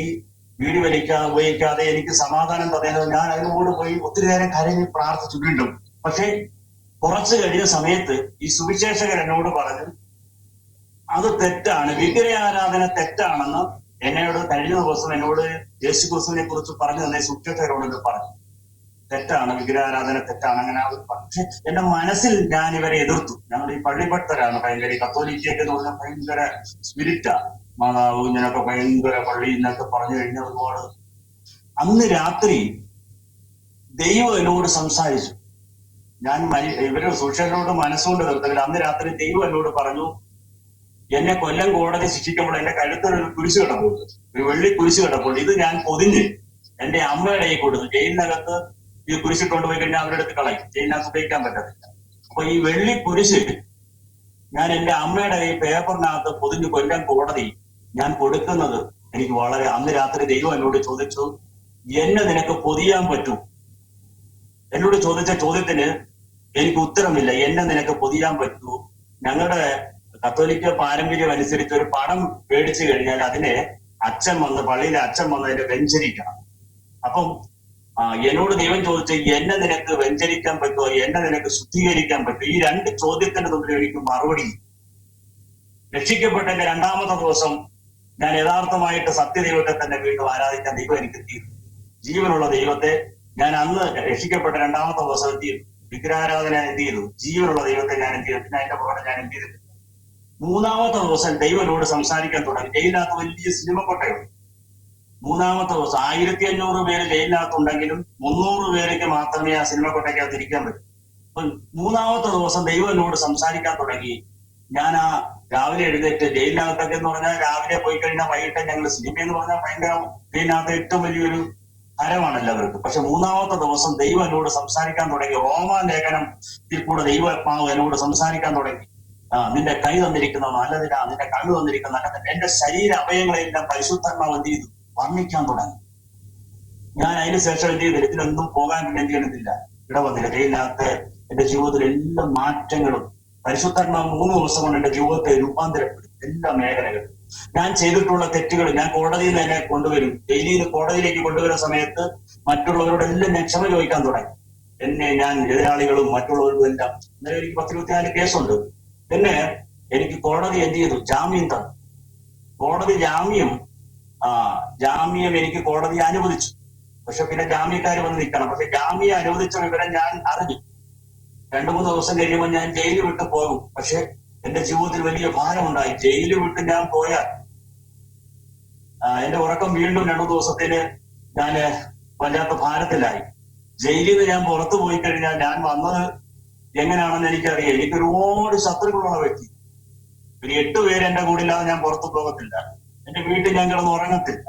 വീട് ഉപയോഗിക്കാതെ എനിക്ക് സമാധാനം തരുന്നത്. ഞാൻ അതിനോട് പോയി ഒത്തിരി നേരം കരഞ്ഞ് പ്രാർത്ഥിച്ചു വീണ്ടും. പക്ഷെ കുറച്ചു കഴിഞ്ഞ സമയത്ത് ഈ സുവിശേഷകൻ എന്നോട് പറഞ്ഞു അത് തെറ്റാണ്, വിഗ്രഹാരാധന തെറ്റാണെന്ന് എന്നോട് കഴിഞ്ഞ ദിവസം എന്നോട് യേശു ക്രിസ്തുവിനെ കുറിച്ച് പറഞ്ഞു തന്നെ സുവിശേഷകരോട് പറഞ്ഞു. തെറ്റാണ്, വിഗ്രഹാരാധന തെറ്റാണ്. അങ്ങനെ പക്ഷെ എന്റെ മനസ്സിൽ ഞാൻ ഇവരെ എതിർത്തു. ഞങ്ങൾ ഈ പള്ളിഭക്തരാണ്, ഭയങ്കര കത്തോലിക്കൊക്കെ എന്ന് പറഞ്ഞാൽ ഭയങ്കര സ്പിരിറ്റാ, മാതാവ് ഇങ്ങനൊക്കെ ഭയങ്കര പള്ളി എന്നൊക്കെ പറഞ്ഞു കഴിഞ്ഞാൽ ഒരുപാട്. അന്ന് രാത്രി ദൈവം എന്നോട് സംസാരിച്ചു. ഞാൻ ഇവര് സുഷനോട് മനസ്സുകൊണ്ട് നിർത്തില്ല. അന്ന് രാത്രി ദൈവം എന്നോട് പറഞ്ഞു, എന്നെ കൊല്ലം കോടതി ശിക്ഷിക്കുമ്പോൾ എന്റെ കഴുത്തിൽ ഒരു കുരിശ് കിടപ്പുണ്ട്, ഒരു വെള്ളി കുരിശ് കിടപ്പുണ്ട്. ഇത് ഞാൻ പൊതിഞ്ഞ് എന്റെ അമ്മയുടെ കൈ കൊടുത്തു. ജയിലിനകത്ത് ഈ കുരിശ് കൊണ്ടുപോയി കഴിഞ്ഞാൽ അവരുടെ അടുത്ത് കളയും, ജയിലിനകത്ത് ഉപയോഗിക്കാൻ പറ്റത്തില്ല. അപ്പൊ ഈ വെള്ളി കുരിശ് ഞാൻ എന്റെ അമ്മയുടെ കൈ പേപ്പറിനകത്ത് പൊതിഞ്ഞ് കൊല്ലം കോടതി ഞാൻ കൊടുക്കുന്നത് എനിക്ക് വളരെ. അന്ന് രാത്രി ദൈവം എന്നോട് ചോദിച്ചു, എന്നെ നിനക്ക് പൊതിയാൻ പറ്റൂ? എന്നോട് ചോദിച്ച ചോദ്യത്തിന് എനിക്ക് ഉത്തരമില്ല. എന്നെ നിനക്ക് പൊതിയാൻ പറ്റൂ? ഞങ്ങളുടെ കത്തോലിക്ക പാരമ്പര്യം അനുസരിച്ച് ഒരു പടം മേടിച്ചു കഴിഞ്ഞാൽ അതിനെ അച്ഛൻ വന്ന്, പള്ളിയിലെ അച്ഛൻ വന്ന് അതിനെ വെഞ്ചരിക്കണം. അപ്പം എന്നോട് ദൈവം ചോദിച്ചു, എന്നെ നിനക്ക് വെഞ്ചരിക്കാൻ പറ്റുമോ, എന്നെ നിനക്ക് ശുദ്ധീകരിക്കാൻ പറ്റുമോ? ഈ രണ്ട് ചോദ്യത്തിന് മുമ്പിൽ എനിക്ക് മറുപടി. രക്ഷിക്കപ്പെട്ട എന്റെ രണ്ടാമത്തെ ദിവസം ഞാൻ യഥാർത്ഥമായിട്ട് സത്യദൈവത്തെ തന്നെ വീണ്ടും ആരാധിക്കാൻ ദൈവം എനിക്ക് തീർന്നു. ജീവനുള്ള ദൈവത്തെ ഞാൻ അന്ന് രക്ഷിക്കപ്പെട്ട രണ്ടാമത്തെ ദിവസം എന്ത് ചെയ്തു? വിഗ്രഹാരാധന എന്ത് ചെയ്തു? ജീവനുള്ള ദൈവത്തെ ഞാൻ എന്ത് ചെയ്തു? പിന്നെ അതിന്റെ പുറകെ ഞാൻ എന്ത് ചെയ്തിട്ടില്ല. മൂന്നാമത്തെ ദിവസം ദൈവനോട് സംസാരിക്കാൻ തുടങ്ങി. ജയിലിനകത്ത് വലിയ സിനിമ കൊട്ടയുണ്ട്. മൂന്നാമത്തെ ദിവസം 1500 പേര് ജയിലിനകത്തുണ്ടെങ്കിലും 300 പേർക്ക് മാത്രമേ ആ സിനിമ കൊട്ടയ്ക്കകത്ത് ഇരിക്കാൻ പറ്റൂ. അപ്പൊ മൂന്നാമത്തെ ദിവസം ദൈവം എന്നോട് സംസാരിക്കാൻ തുടങ്ങി. ഞാൻ ആ രാവിലെ എഴുന്നേറ്റ്, ജയിലിനകത്തൊക്കെ എന്ന് പറഞ്ഞാൽ രാവിലെ പോയി കഴിഞ്ഞാൽ വൈകിട്ട് ഞങ്ങൾ സിനിമ എന്ന് പറഞ്ഞാൽ ഭയങ്കര ജയിലിനകത്ത് ഏറ്റവും വലിയൊരു ഹരമാണ് എല്ലാവർക്കും. പക്ഷെ മൂന്നാമത്തെ ദിവസം ദൈവം എന്നോട് സംസാരിക്കാൻ തുടങ്ങി. റോമാലേഖനത്തിൽ കൂടെ ദൈവാത്മാവ് എന്നോട് സംസാരിക്കാൻ തുടങ്ങി. നിന്റെ കൈ തന്നിരിക്കുന്ന നല്ലതിനാ, നിന്റെ കണ്ണു തന്നിരിക്കുന്ന നല്ലതിന്. എന്റെ ശരീര അവയവങ്ങളെല്ലാം പരിശുദ്ധാത്മാവ് എന്ത് ചെയ്തു? വർണ്ണിക്കാൻ തുടങ്ങി. ഞാൻ അതിന് ശേഷം എന്ത് ചെയ്തില്ല, ഇതിനൊന്നും പോകാൻ എന്ത് ചെയ്യണമെന്നില്ല, ഇടവന്നില്ല. ജയിലിനകത്ത് എന്റെ ജീവിതത്തിൽ എല്ലാ മാറ്റങ്ങളും പരിശുദ്ധാത്മാവ് 3 ദിവസം കൊണ്ട് എന്റെ ജീവിതത്തെ രൂപാന്തരപ്പെടും. എല്ലാ മേഖലകളും ഞാൻ ചെയ്തിട്ടുള്ള തെറ്റുകൾ ഞാൻ കോടതിയിൽ നിന്ന് എന്നെ കൊണ്ടുവരും. കോടതിയിലേക്ക് കൊണ്ടുവരുന്ന സമയത്ത് മറ്റുള്ളവരോടെല്ലാം ഞാൻ ക്ഷമ ചോദിക്കാൻ തുടങ്ങി. എന്നെ ഞാൻ എതിരാളികളും മറ്റുള്ളവരും എല്ലാം. അന്നേരം എനിക്ക് 10-24 കേസുണ്ട്. പിന്നെ എനിക്ക് കോടതി എന്ത് ചെയ്തു? ജാമ്യം തന്നു. കോടതി ജാമ്യം എനിക്ക് കോടതി അനുവദിച്ചു. പക്ഷെ പിന്നെ ജാമ്യക്കാർ വന്ന് നിൽക്കണം. പക്ഷെ ജാമ്യം അനുവദിച്ച വിവരം ഞാൻ അറിഞ്ഞു. 2-3 ദിവസം കഴിയുമ്പോൾ ഞാൻ ജയിലിൽ വിട്ട് പോകും. പക്ഷെ എന്റെ ജീവിതത്തിൽ വലിയ ഭാരമുണ്ടായി. ജയിലിൽ വിട്ട് ഞാൻ പോയാൽ എന്റെ ഉറക്കം വീണ്ടും 2 ദിവസത്തിന് ഞാൻ വല്ലാത്ത ഭാരത്തിലായി. ജയിലിൽ നിന്ന് ഞാൻ പുറത്തു പോയി കഴിഞ്ഞാൽ ഞാൻ വന്നത് എങ്ങനെയാണെന്ന് എനിക്കറിയാം. എനിക്ക് ഒരുപാട് ശത്രുക്കളുള്ള വ്യക്തി. ഒരു 8 പേര് എന്റെ കൂടെ ഇല്ലാതെ ഞാൻ പുറത്തു പോകത്തില്ല. എന്റെ വീട്ടിൽ ഞാൻ കിടന്നുറങ്ങത്തില്ല.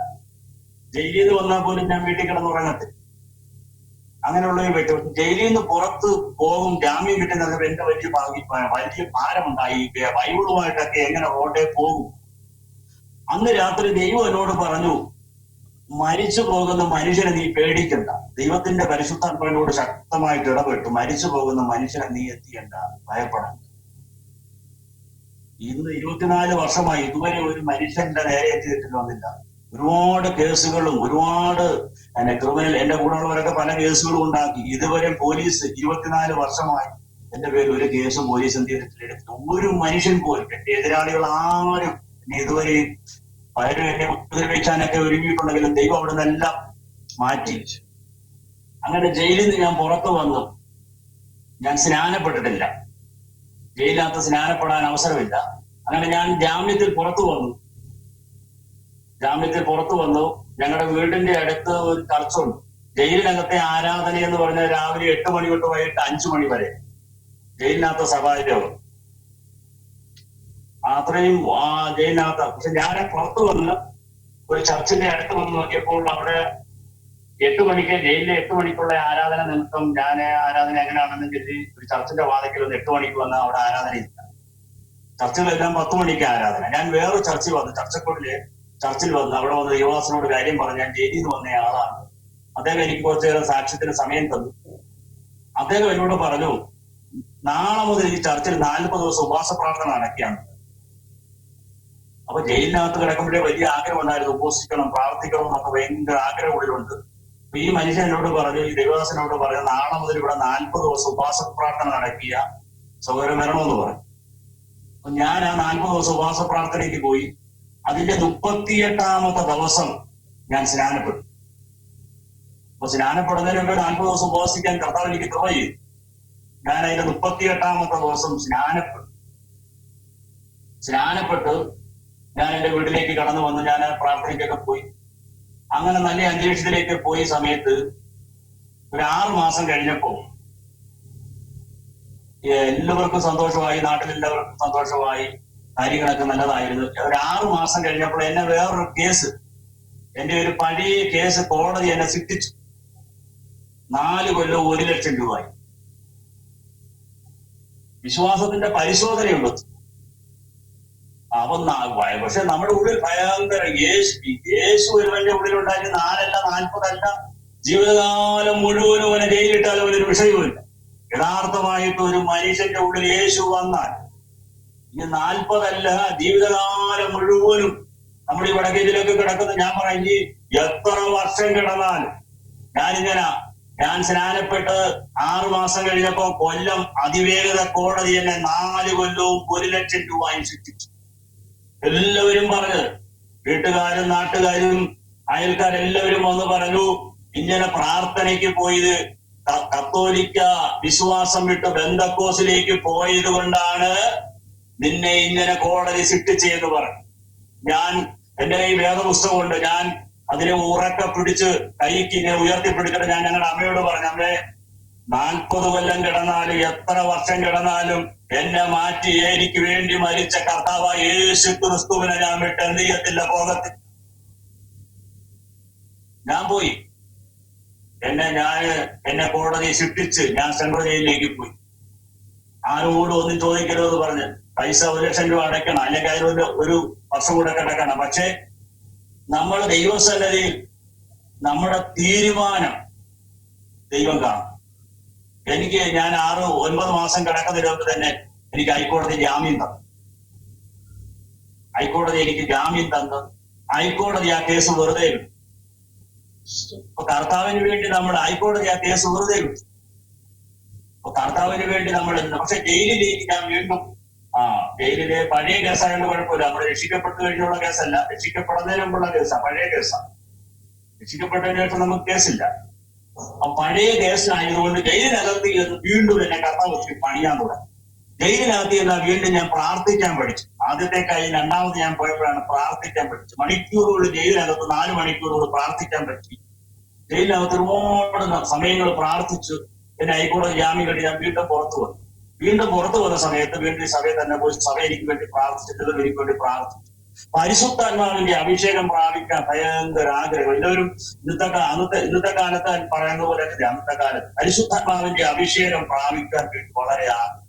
ജയിലിൽ നിന്ന് വന്നാൽ പോലും ഞാൻ വീട്ടിൽ കിടന്നുറങ്ങത്തില്ല. അങ്ങനെയുള്ള ഒരു വ്യക്തി. ജയിലിൽ നിന്ന് പുറത്ത് പോകും, ജാമ്യം കിട്ടുന്നത് എന്റെ വലിയ ഭാരമുണ്ടായി. ബൈബിളുമായിട്ടൊക്കെ എങ്ങനെ റോഡേ പോകും. അന്ന് രാത്രി ദൈവം എന്നോട് പറഞ്ഞു, മരിച്ചു പോകുന്ന മനുഷ്യനെ നീ പേടിക്കണ്ട. ദൈവത്തിന്റെ പരിശുദ്ധാത്മാവിനോട് ശക്തമായിട്ട് ഇടപെട്ടു. മരിച്ചു പോകുന്ന മനുഷ്യനെ നീ എത്തിയണ്ട, ഭയപ്പെടണ്ട. ഇന്ന് 24 വർഷമായി ഇതുവരെ ഒരു മനുഷ്യന്റെ നേരെ എത്തിയിട്ട് വന്നില്ല. ഒരുപാട് കേസുകളും ഒരുപാട് ക്രിമിനൽ, എന്റെ കൂടെയുള്ളവരൊക്കെ പല കേസുകളും ഉണ്ടാക്കി. ഇതുവരെ പോലീസ് 24 വർഷമായി എന്റെ പേരിൽ ഒരു കേസും പോലീസ് എന്ത് ചെയ്തിട്ടില്ല. ഒരു മനുഷ്യൻ പോലും, എന്റെ എതിരാളികൾ ആരും ഇതുവരെ പലരും എന്നെ ഉപദ്രവിക്കാനൊക്കെ ഒരുങ്ങിയിട്ടുണ്ടെങ്കിലും ദൈവം അവിടെ നിന്നെല്ലാം മാറ്റി. അങ്ങനെ ജയിലിൽ നിന്ന് ഞാൻ പുറത്തു വന്നു. ഞാൻ സ്നാനപ്പെട്ടിട്ടില്ല. ജയിലിനകത്ത് സ്നാനപ്പെടാൻ അവസരമില്ല. അങ്ങനെ ഞാൻ ജാമ്യത്തിൽ പുറത്തു വന്നു. ഞങ്ങളുടെ വീടിന്റെ അടുത്ത് ഒരു ചർച്ചുണ്ട്. ജയിലിനകത്തെ ആരാധന എന്ന് പറഞ്ഞാൽ രാവിലെ 8 മണി തൊട്ട് വൈകിട്ട് 5 മണി വരെ ജയിലിനകത്ത് സഭായോഗം. അത്രയും ജയിലിനകത്ത്. പക്ഷെ ഞാൻ പുറത്തു വന്ന് ഒരു ചർച്ചിന്റെ അടുത്ത് വന്ന് നോക്കിയപ്പോൾ അവിടെ 8 മണിക്ക്, ജയിലിലെ 8 മണിക്കുള്ള ആരാധന നിമിത്തം ഞാൻ ആരാധന എങ്ങനെയാണെന്ന് കരുതി ഒരു ചർച്ചിന്റെ വാതിക്കൽ വന്ന് 8 മണിക്ക് വന്ന് അവിടെ ആരാധന ഇല്ല. ചർച്ചിലെല്ലാം 10 മണിക്ക് ആരാധന. ഞാൻ വേറൊരു ചർച്ചിൽ വന്നു, ചർച്ചിൽ വന്ന് അവിടെ വന്ന് യുവാസിനോട് കാര്യം പറഞ്ഞു, ഞാൻ ജയിലിൽ നിന്ന് വന്ന ആളാണ്, അദ്ദേഹം എനിക്ക് കുറച്ചു നേരം സാക്ഷ്യത്തിന് സമയം തന്നു. അദ്ദേഹം എന്നോട് പറഞ്ഞു, നാളെ മുതൽ ഈ ചർച്ചിൽ 40 ദിവസം ഉപവാസ പ്രാർത്ഥന നടക്കുകയാണ്. അപ്പൊ ജയിലിനകത്ത് കിടക്കുമ്പോഴേ വലിയ ആഗ്രഹം ഉണ്ടായിരുന്നു, ഉപവസിക്കണം, പ്രാർത്ഥിക്കണം എന്നൊക്കെ ഭയങ്കര ആഗ്രഹം ഉള്ളിലുണ്ട്. അപ്പൊ ഈ മനുഷ്യൻ എന്നോട് പറഞ്ഞു, ഈ ദേവദാസനോട് പറഞ്ഞു, നാളെ മുതൽ ഇവിടെ 40 ദിവസം ഉപവാസ പ്രാർത്ഥന നടക്കുക, സൗകര്യം വരണമെന്ന് പറഞ്ഞു. അപ്പൊ ഞാൻ ആ 40 ദിവസം ഉപവാസ പ്രാർത്ഥനയ്ക്ക് പോയി. അതിന്റെ 38ാമത്തെ ദിവസം ഞാൻ സ്നാനപ്പെട്ടു. അപ്പൊ സ്നാനപ്പെടുന്നതിന് മുമ്പ് 40 ദിവസം ഉപവസിക്കാൻ കർത്താവ് എനിക്ക് കൃപ ചെയ്തു. ഞാൻ അതിന്റെ 38ാമത്തെ ദിവസം സ്നാനപ്പെട്ട് ഞാൻ എന്റെ വീട്ടിലേക്ക് കടന്നു വന്നു. ഞാൻ പ്രാർത്ഥനയ്ക്കൊക്കെ പോയി. അങ്ങനെ നല്ല അന്തരീക്ഷത്തിലേക്ക് പോയ സമയത്ത് ഒരു 6 മാസം കഴിഞ്ഞപ്പോ എല്ലാവർക്കും സന്തോഷമായി, നാട്ടിലെല്ലാവർക്കും സന്തോഷമായി, കാര്യങ്ങളൊക്കെ നല്ലതായിരുന്നു. ഒരു 6 മാസം കഴിഞ്ഞപ്പോൾ എന്നെ വേറൊരു കേസ്, എന്റെ ഒരു പഴയ കേസ് കോടതി എന്നെ ശിക്ഷിച്ചു. 4 കൊല്ലം 1 ലക്ഷം രൂപയായി. വിശ്വാസത്തിന്റെ പരിശോധനയുണ്ട്. അപ്പൊ പക്ഷെ നമ്മുടെ ഉള്ളിൽ ഭയങ്കര യേശു ഒരുവന്റെ ഉള്ളിലുണ്ടായി 4 അല്ല 40 അല്ല, ജീവിതകാലം മുഴുവനും അവനെ ജയിലിട്ടാലും അവനൊരു വിഷയവുമില്ല. യഥാർത്ഥമായിട്ട് ഒരു മനുഷ്യന്റെ ഉള്ളിൽ യേശു വന്നാൽ ഇനി 40 അല്ല, ജീവിതകാലം മുഴുവനും നമ്മൾ ഈ വടക്കേതിലൊക്കെ കിടക്കുന്ന, ഞാൻ പറയാം, ഇനി എത്ര വർഷം കിടന്നാലും ഞാൻ സ്നാനപ്പെട്ട് 6 മാസം കഴിഞ്ഞപ്പോ കൊല്ലം അതിവേഗത കോടതി എന്നെ 4 കൊല്ലവും 1 ലക്ഷം രൂപയും ശിക്ഷിച്ചു. എല്ലാവരും പറഞ്ഞു, വീട്ടുകാരും നാട്ടുകാരും അയൽക്കാരെല്ലാവരും വന്ന് പറഞ്ഞു, ഇങ്ങനെ പ്രാർത്ഥനയ്ക്ക് പോയത് കത്തോലിക്ക വിശ്വാസം വിട്ട് ബെന്തക്കോസിലേക്ക് പോയത് കൊണ്ടാണ് നിന്നെ ഇങ്ങനെ കോടതി ശിക്ഷിച്ചെന്ന് പറഞ്ഞു. ഞാൻ എന്റെ കൈ വേദപുസ്തകമുണ്ട്, ഞാൻ അതിനെ ഉറക്കെ പിടിച്ച് കൈക്ക് ഇങ്ങനെ ഉയർത്തിപ്പിടിച്ചിട്ട് ഞാൻ ഞങ്ങളുടെ അമ്മയോട് പറഞ്ഞു, അമ്മേ, 40 കൊല്ലം കിടന്നാലും എത്ര വർഷം കിടന്നാലും എന്നെ മാറ്റി എനിക്ക് വേണ്ടി മരിച്ച കർത്താവായ യേശു ക്രിസ്തുവിനെ ഞാൻ വിട്ട് എന്ത് ചെയ്യത്തില്ല, പോകത്തില്ല. ഞാൻ പോയി. എന്നെ കോടതി ശിക്ഷിച്ച് ഞാൻ സെൻട്രൽ ജയിലിലേക്ക് പോയി. ആരോടും ഒന്നും ചോദിക്കരുതെന്ന് പറഞ്ഞ് പൈസ 1 ലക്ഷം രൂപ അടയ്ക്കണം, അല്ലെങ്കിൽ അതിലൊരു 1 വർഷം കൂടെ കിടക്കണം. പക്ഷെ നമ്മൾ ദൈവസന്നിധിയിൽ നമ്മുടെ തീരുമാനം ദൈവം കാണും. ഞാൻ 6-9 മാസം കിടക്കുന്നതിന് മുമ്പ് തന്നെ എനിക്ക് ഹൈക്കോടതി ജാമ്യം തന്നു. ഹൈക്കോടതി എനിക്ക് ജാമ്യം തന്നു. ഹൈക്കോടതി ആ കേസ് വെറുതെ വിട്ടു. അപ്പൊ കർത്താവിന് വേണ്ടി നമ്മൾ ഹൈക്കോടതി ആ കേസ് വെറുതെ വിട്ടു. അപ്പൊ കർത്താവിന് വേണ്ടി നമ്മൾ, പക്ഷെ ജയിലിലേക്ക് ഞാൻ വീണ്ടും ജയിലിലെ പഴയ കേസായതുകൊണ്ട് കുഴപ്പമില്ല. നമ്മൾ രക്ഷിക്കപ്പെട്ടു കഴിഞ്ഞുള്ള കേസല്ല, രക്ഷിക്കപ്പെടുന്നതിന് മുമ്പുള്ള കേസാണ്, പഴയ കേസാണ്. രക്ഷിക്കപ്പെട്ടതിന് ശേഷം നമുക്ക് കേസില്ല. അപ്പൊ പഴയ കേസിലായതുകൊണ്ട് ജയിലിനകത്ത് വീണ്ടും എന്നെ കർത്താവ് ഒത്തിരി പണിയാൻ തുടങ്ങി. ജയിലിനകത്ത് ചെന്നാൽ വീണ്ടും ഞാൻ പ്രാർത്ഥിക്കാൻ പഠിച്ചു. ആദ്യത്തെ കാര്യം, രണ്ടാമത് ഞാൻ പോയപ്പോഴാണ് പ്രാർത്ഥിക്കാൻ പഠിച്ചു. മണിക്കൂറുകൾ ജയിലിനകത്ത് 4 മണിക്കൂറുകൾ പ്രാർത്ഥിക്കാൻ പറ്റി. ജയിലിനകത്ത് ഒരുപാട് സമയങ്ങൾ പ്രാർത്ഥിച്ചു. എന്നെ ഹൈക്കോടതി ജാമ്യം കണ്ടി ഞാൻ വീണ്ടും പുറത്തു വന്നു. വീണ്ടും പുറത്തു വന്ന സമയത്ത് വീണ്ടും ഈ സഭയിൽ തന്നെ പോയി സഭ എനിക്ക് വേണ്ടി പ്രാർത്ഥിച്ചിട്ട് എനിക്ക് വേണ്ടി പ്രാർത്ഥിച്ചു. പരിശുദ്ധാത്മാവിന്റെ അഭിഷേകം പ്രാപിക്കാൻ ഭയങ്കര ആഗ്രഹം. എല്ലാവരും ഇന്നത്തെ കാലത്ത് പറയുന്ന പോലെ അന്നത്തെ കാലത്ത് പരിശുദ്ധാത്മാവിന്റെ അഭിഷേകം പ്രാപിക്കാൻ വേണ്ടി വളരെ ആഗ്രഹം.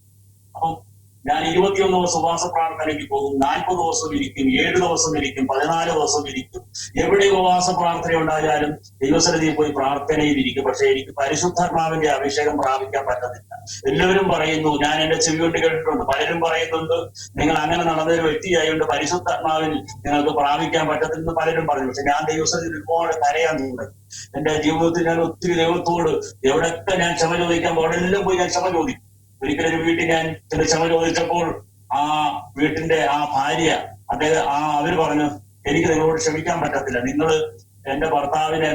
അപ്പം ഞാൻ 21 ദിവസം ഉപവാസ പ്രാർത്ഥനയ്ക്ക് പോകും. 40 ദിവസം ഇരിക്കും, 7 ദിവസം ഇരിക്കും, 14 ദിവസം ഇരിക്കും. എവിടെ ഉപവാസ പ്രാർത്ഥന ഉണ്ടായാലും ദൈവസന്നിധിയിൽ പോയി പ്രാർത്ഥനയിൽ ഇരിക്കും. പക്ഷെ എനിക്ക് പരിശുദ്ധാത്മാവിന്റെ അഭിഷേകം പ്രാപിക്കാൻ പറ്റത്തില്ല. എല്ലാവരും പറയുന്നു, ഞാൻ എന്റെ ചെവി കൊണ്ട് കേട്ടിട്ടുണ്ട്, പലരും പറയുന്നുണ്ട്, നിങ്ങൾ അങ്ങനെ നടന്നൊരു വ്യക്തിയായതുകൊണ്ട് പരിശുദ്ധാത്മാവിൽ നിങ്ങൾക്ക് പ്രാപിക്കാൻ പറ്റത്തില്ലെന്ന് പലരും പറഞ്ഞു. പക്ഷെ ഞാൻ ദൈവസന്നിധിയിൽ ഒരുപാട് കരയാൻ തുടങ്ങി. എന്റെ ജീവിതത്തിൽ ഞാൻ ഒത്തിരി ദൈവത്തോട് എവിടെയൊക്കെ ഞാൻ ക്ഷമ ചോദിക്കാൻ അവിടെല്ലാം പോയി ഞാൻ ക്ഷമ ചോദിക്കും. ഒരിക്കലൊരു വീട്ടിൽ ഞാൻ ചില ക്ഷമ ചോദിച്ചപ്പോൾ ആ വീട്ടിന്റെ ആ ഭാര്യ അവര് പറഞ്ഞു, എനിക്ക് നിങ്ങളോട് ക്ഷമിക്കാൻ പറ്റത്തില്ല, നിങ്ങൾ എന്റെ ഭർത്താവിനെ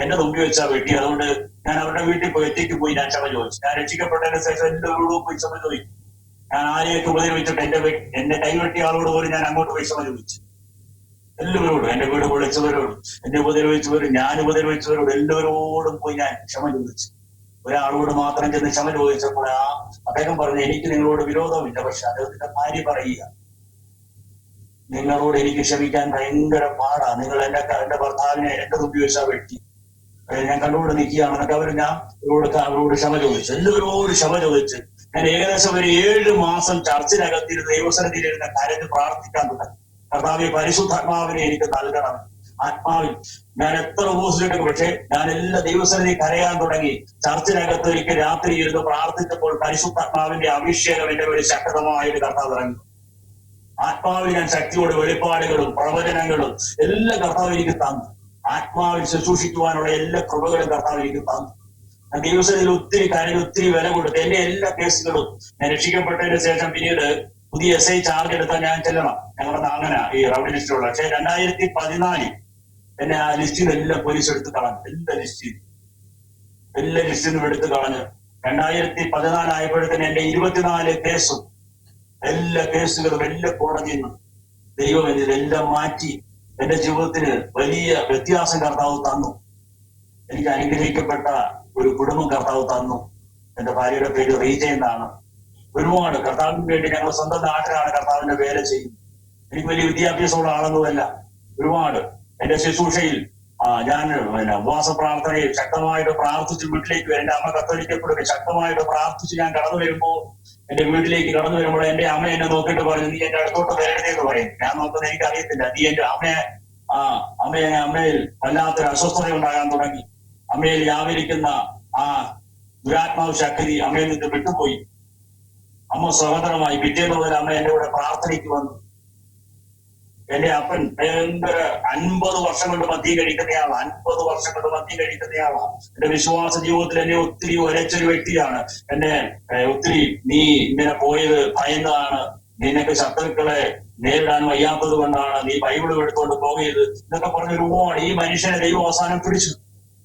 എന്റെ തുമ്പി വെച്ചാ വെട്ടി, അതുകൊണ്ട് ഞാൻ അവരുടെ വീട്ടിൽ പോയി ഒറ്റയ്ക്ക് പോയി ഞാൻ ക്ഷമ ചോദിച്ചു. ഞാൻ രക്ഷിക്കപ്പെട്ടതിന് ശേഷം എല്ലാവരോടും പോയി ക്ഷമ ചോദിക്കും. ഞാൻ ആരെയൊക്കെ ഉപദ്രവിച്ചിട്ട് എന്റെ കൈവെട്ടിയ ആളോട് പോലും ഞാൻ അങ്ങോട്ട് പോയി ക്ഷമ ചോദിച്ചു. എല്ലാവരോടും, എന്റെ വീട് പൊളിച്ചവരോടും, എന്നെ ഉപദ്രവിച്ചവരും ഞാൻ ഉപദ്രവിച്ചവരോടും എല്ലാവരോടും പോയി ഞാൻ ക്ഷമ ചോദിച്ചു. ഒരാളോട് മാത്രം ചെന്ന് ക്ഷമ ചോദിച്ചപ്പോൾ അദ്ദേഹം പറഞ്ഞു, എനിക്ക് നിങ്ങളോട് വിരോധമില്ല, പക്ഷെ അദ്ദേഹത്തിന്റെ ഭാര്യ പറയുക, നിങ്ങളോട് എനിക്ക് ക്ഷമിക്കാൻ ഭയങ്കര പാടാ, നിങ്ങൾ എന്റെ ഭർത്താവിനെ എന്റെ തുമ്പി വെച്ചാൽ വെട്ടി, ഞാൻ കണ്ടുകൊണ്ട് നിൽക്കുകയാണ് എന്നൊക്കെ ഞാൻ അവരോട് ക്ഷമ ചോദിച്ചു. എല്ലാവരോട് ക്ഷമ ചോദിച്ച് ഞാൻ ഏകദേശം ഒരു 7 മാസം ചർച്ചിനകത്തിരുന്ന് ദൈവസന്നിധിയിലിരുന്ന കാര്യത്തിൽ പ്രാർത്ഥിക്കാൻ തുടങ്ങി. കർത്താവേ, പരിശുദ്ധാത്മാവിനെ എനിക്ക് നൽകണം. ആത്മാവിൽ ഞാൻ എത്ര ഉപസിച്ചിട്ട്, പക്ഷെ ഞാൻ എല്ലാ ദിവസവും കരയാൻ തുടങ്ങി. ചർച്ചിനകത്ത് ഒരിക്കൽ രാത്രി ഇരുന്ന് പ്രാർത്ഥിച്ചപ്പോൾ പരിശുദ്ധാത്മാവിന്റെ അഭിഷേകം എന്റെ ഒരു ശക്തമായൊരു കർത്താവ് ഇറങ്ങി. ആത്മാവിൽ ഞാൻ ശക്തിയോട് വെളിപ്പാടുകളും പ്രവചനങ്ങളും എല്ലാ കർത്താവ് എനിക്ക് തന്നു. ആത്മാവിൽ ശുശ്രൂഷിക്കുവാനുള്ള എല്ലാ കൃപകളും കർത്താവ് എനിക്ക് തന്നു. ഞാൻ ദിവസത്തിൽ ഒത്തിരി കാര്യം ഒത്തിരി വില കൊടുത്തു. എന്റെ എല്ലാ കേസുകളും ഞാൻ രക്ഷിക്കപ്പെട്ടതിന് ശേഷം പിന്നീട് പുതിയ SI ചാർജ് എടുത്താൽ ഞാൻ ചെല്ലണം. ഞങ്ങളുടെ അങ്ങനെ ഈ റൗഡി ലിസ്റ്റുള്ള. പക്ഷെ 2014 എന്നെ ആ ലിസ്റ്റിൽ എല്ലാം പോലീസ് എടുത്ത് കളഞ്ഞു. എല്ലാ ലിസ്റ്റിനും എടുത്ത് കളഞ്ഞു. 2014 ആയപ്പോഴത്തേന് എന്റെ 24 കേസും എല്ലാ കേസുകളും എല്ലാം കോടതിയിൽ നിന്ന് ദൈവം ഇതെല്ലാം മാറ്റി എന്റെ ജീവിതത്തിന് വലിയ വ്യത്യാസം കർത്താവ് തന്നു. എനിക്ക് അനുഗ്രഹിക്കപ്പെട്ട ഒരു കുടുംബം കർത്താവ് തന്നു. എന്റെ ഭാര്യയുടെ പേര് റീജ എന്നാണ്. ഒരുപാട് കർത്താവിന് വേണ്ടി ഞങ്ങൾ സ്വന്തം നാട്ടിലാണ് കർത്താവിന്റെ വേല ചെയ്യുന്നത്. എനിക്ക് വലിയ വിദ്യാഭ്യാസമുള്ള ആളൊന്നുമല്ല. ഒരുപാട് എന്റെ ശുശ്രൂഷയിൽ ഞാൻ ഉപവാസ പ്രാർത്ഥനയിൽ ശക്തമായിട്ട് പ്രാർത്ഥിച്ച് വീട്ടിലേക്ക് വരും. എന്റെ അമ്മ കത്തോലിക്കപ്പെടുക ശക്തമായിട്ട് പ്രാർത്ഥിച്ച് ഞാൻ കടന്നു വരുമ്പോൾ, എന്റെ വീട്ടിലേക്ക് കടന്നു വരുമ്പോൾ എന്റെ അമ്മ എന്നെ നോക്കിയിട്ട് പറഞ്ഞു, നീ എന്റെ അടുത്തോട്ട് വരരുതെന്ന് പറയും. ഞാൻ നോക്കുന്നത് എനിക്ക് അറിയത്തില്ല. നീ എന്റെ അമ്മയിൽ വല്ലാത്തൊരു അസ്വസ്ഥത ഉണ്ടാകാൻ തുടങ്ങി. അമ്മയിൽ വ്യാപരിക്കുന്ന ആ ദുരാത്മാവ് ശക്തി അമ്മയിൽ നിന്ന് വിട്ടുപോയി. അമ്മ സ്വതന്ത്രമായി. പിറ്റേന്ന് മുതൽ അമ്മ എന്റെ കൂടെ പ്രാർത്ഥനയ്ക്ക് വന്നു. എന്റെ അപ്പൻ ഭയങ്കര 50 വർഷം കൊണ്ട് മദ്യം കഴിക്കുന്നയാളാണ്. 50 വർഷം കൊണ്ട് മദ്യം കഴിക്കുന്നയാളാണ്. എന്റെ വിശ്വാസ ജീവിതത്തിൽ എന്നെ ഒത്തിരി ഒരച്ചൊരു വ്യക്തിയാണ്. എന്നെ ഒത്തിരി നീ ഇങ്ങനെ പോയത് ഭയന്നാണ്, നിനക്ക് ശത്രുക്കളെ നേരിടാൻ വയ്യാത്തത് കൊണ്ടാണ്, നീ ബൈബിൾ എടുത്തുകൊണ്ട് പോകരുത് എന്നൊക്കെ പറഞ്ഞ ഒരുപാട്. ഈ മനുഷ്യനെ ദൈവം അവസാനം പിടിച്ചു.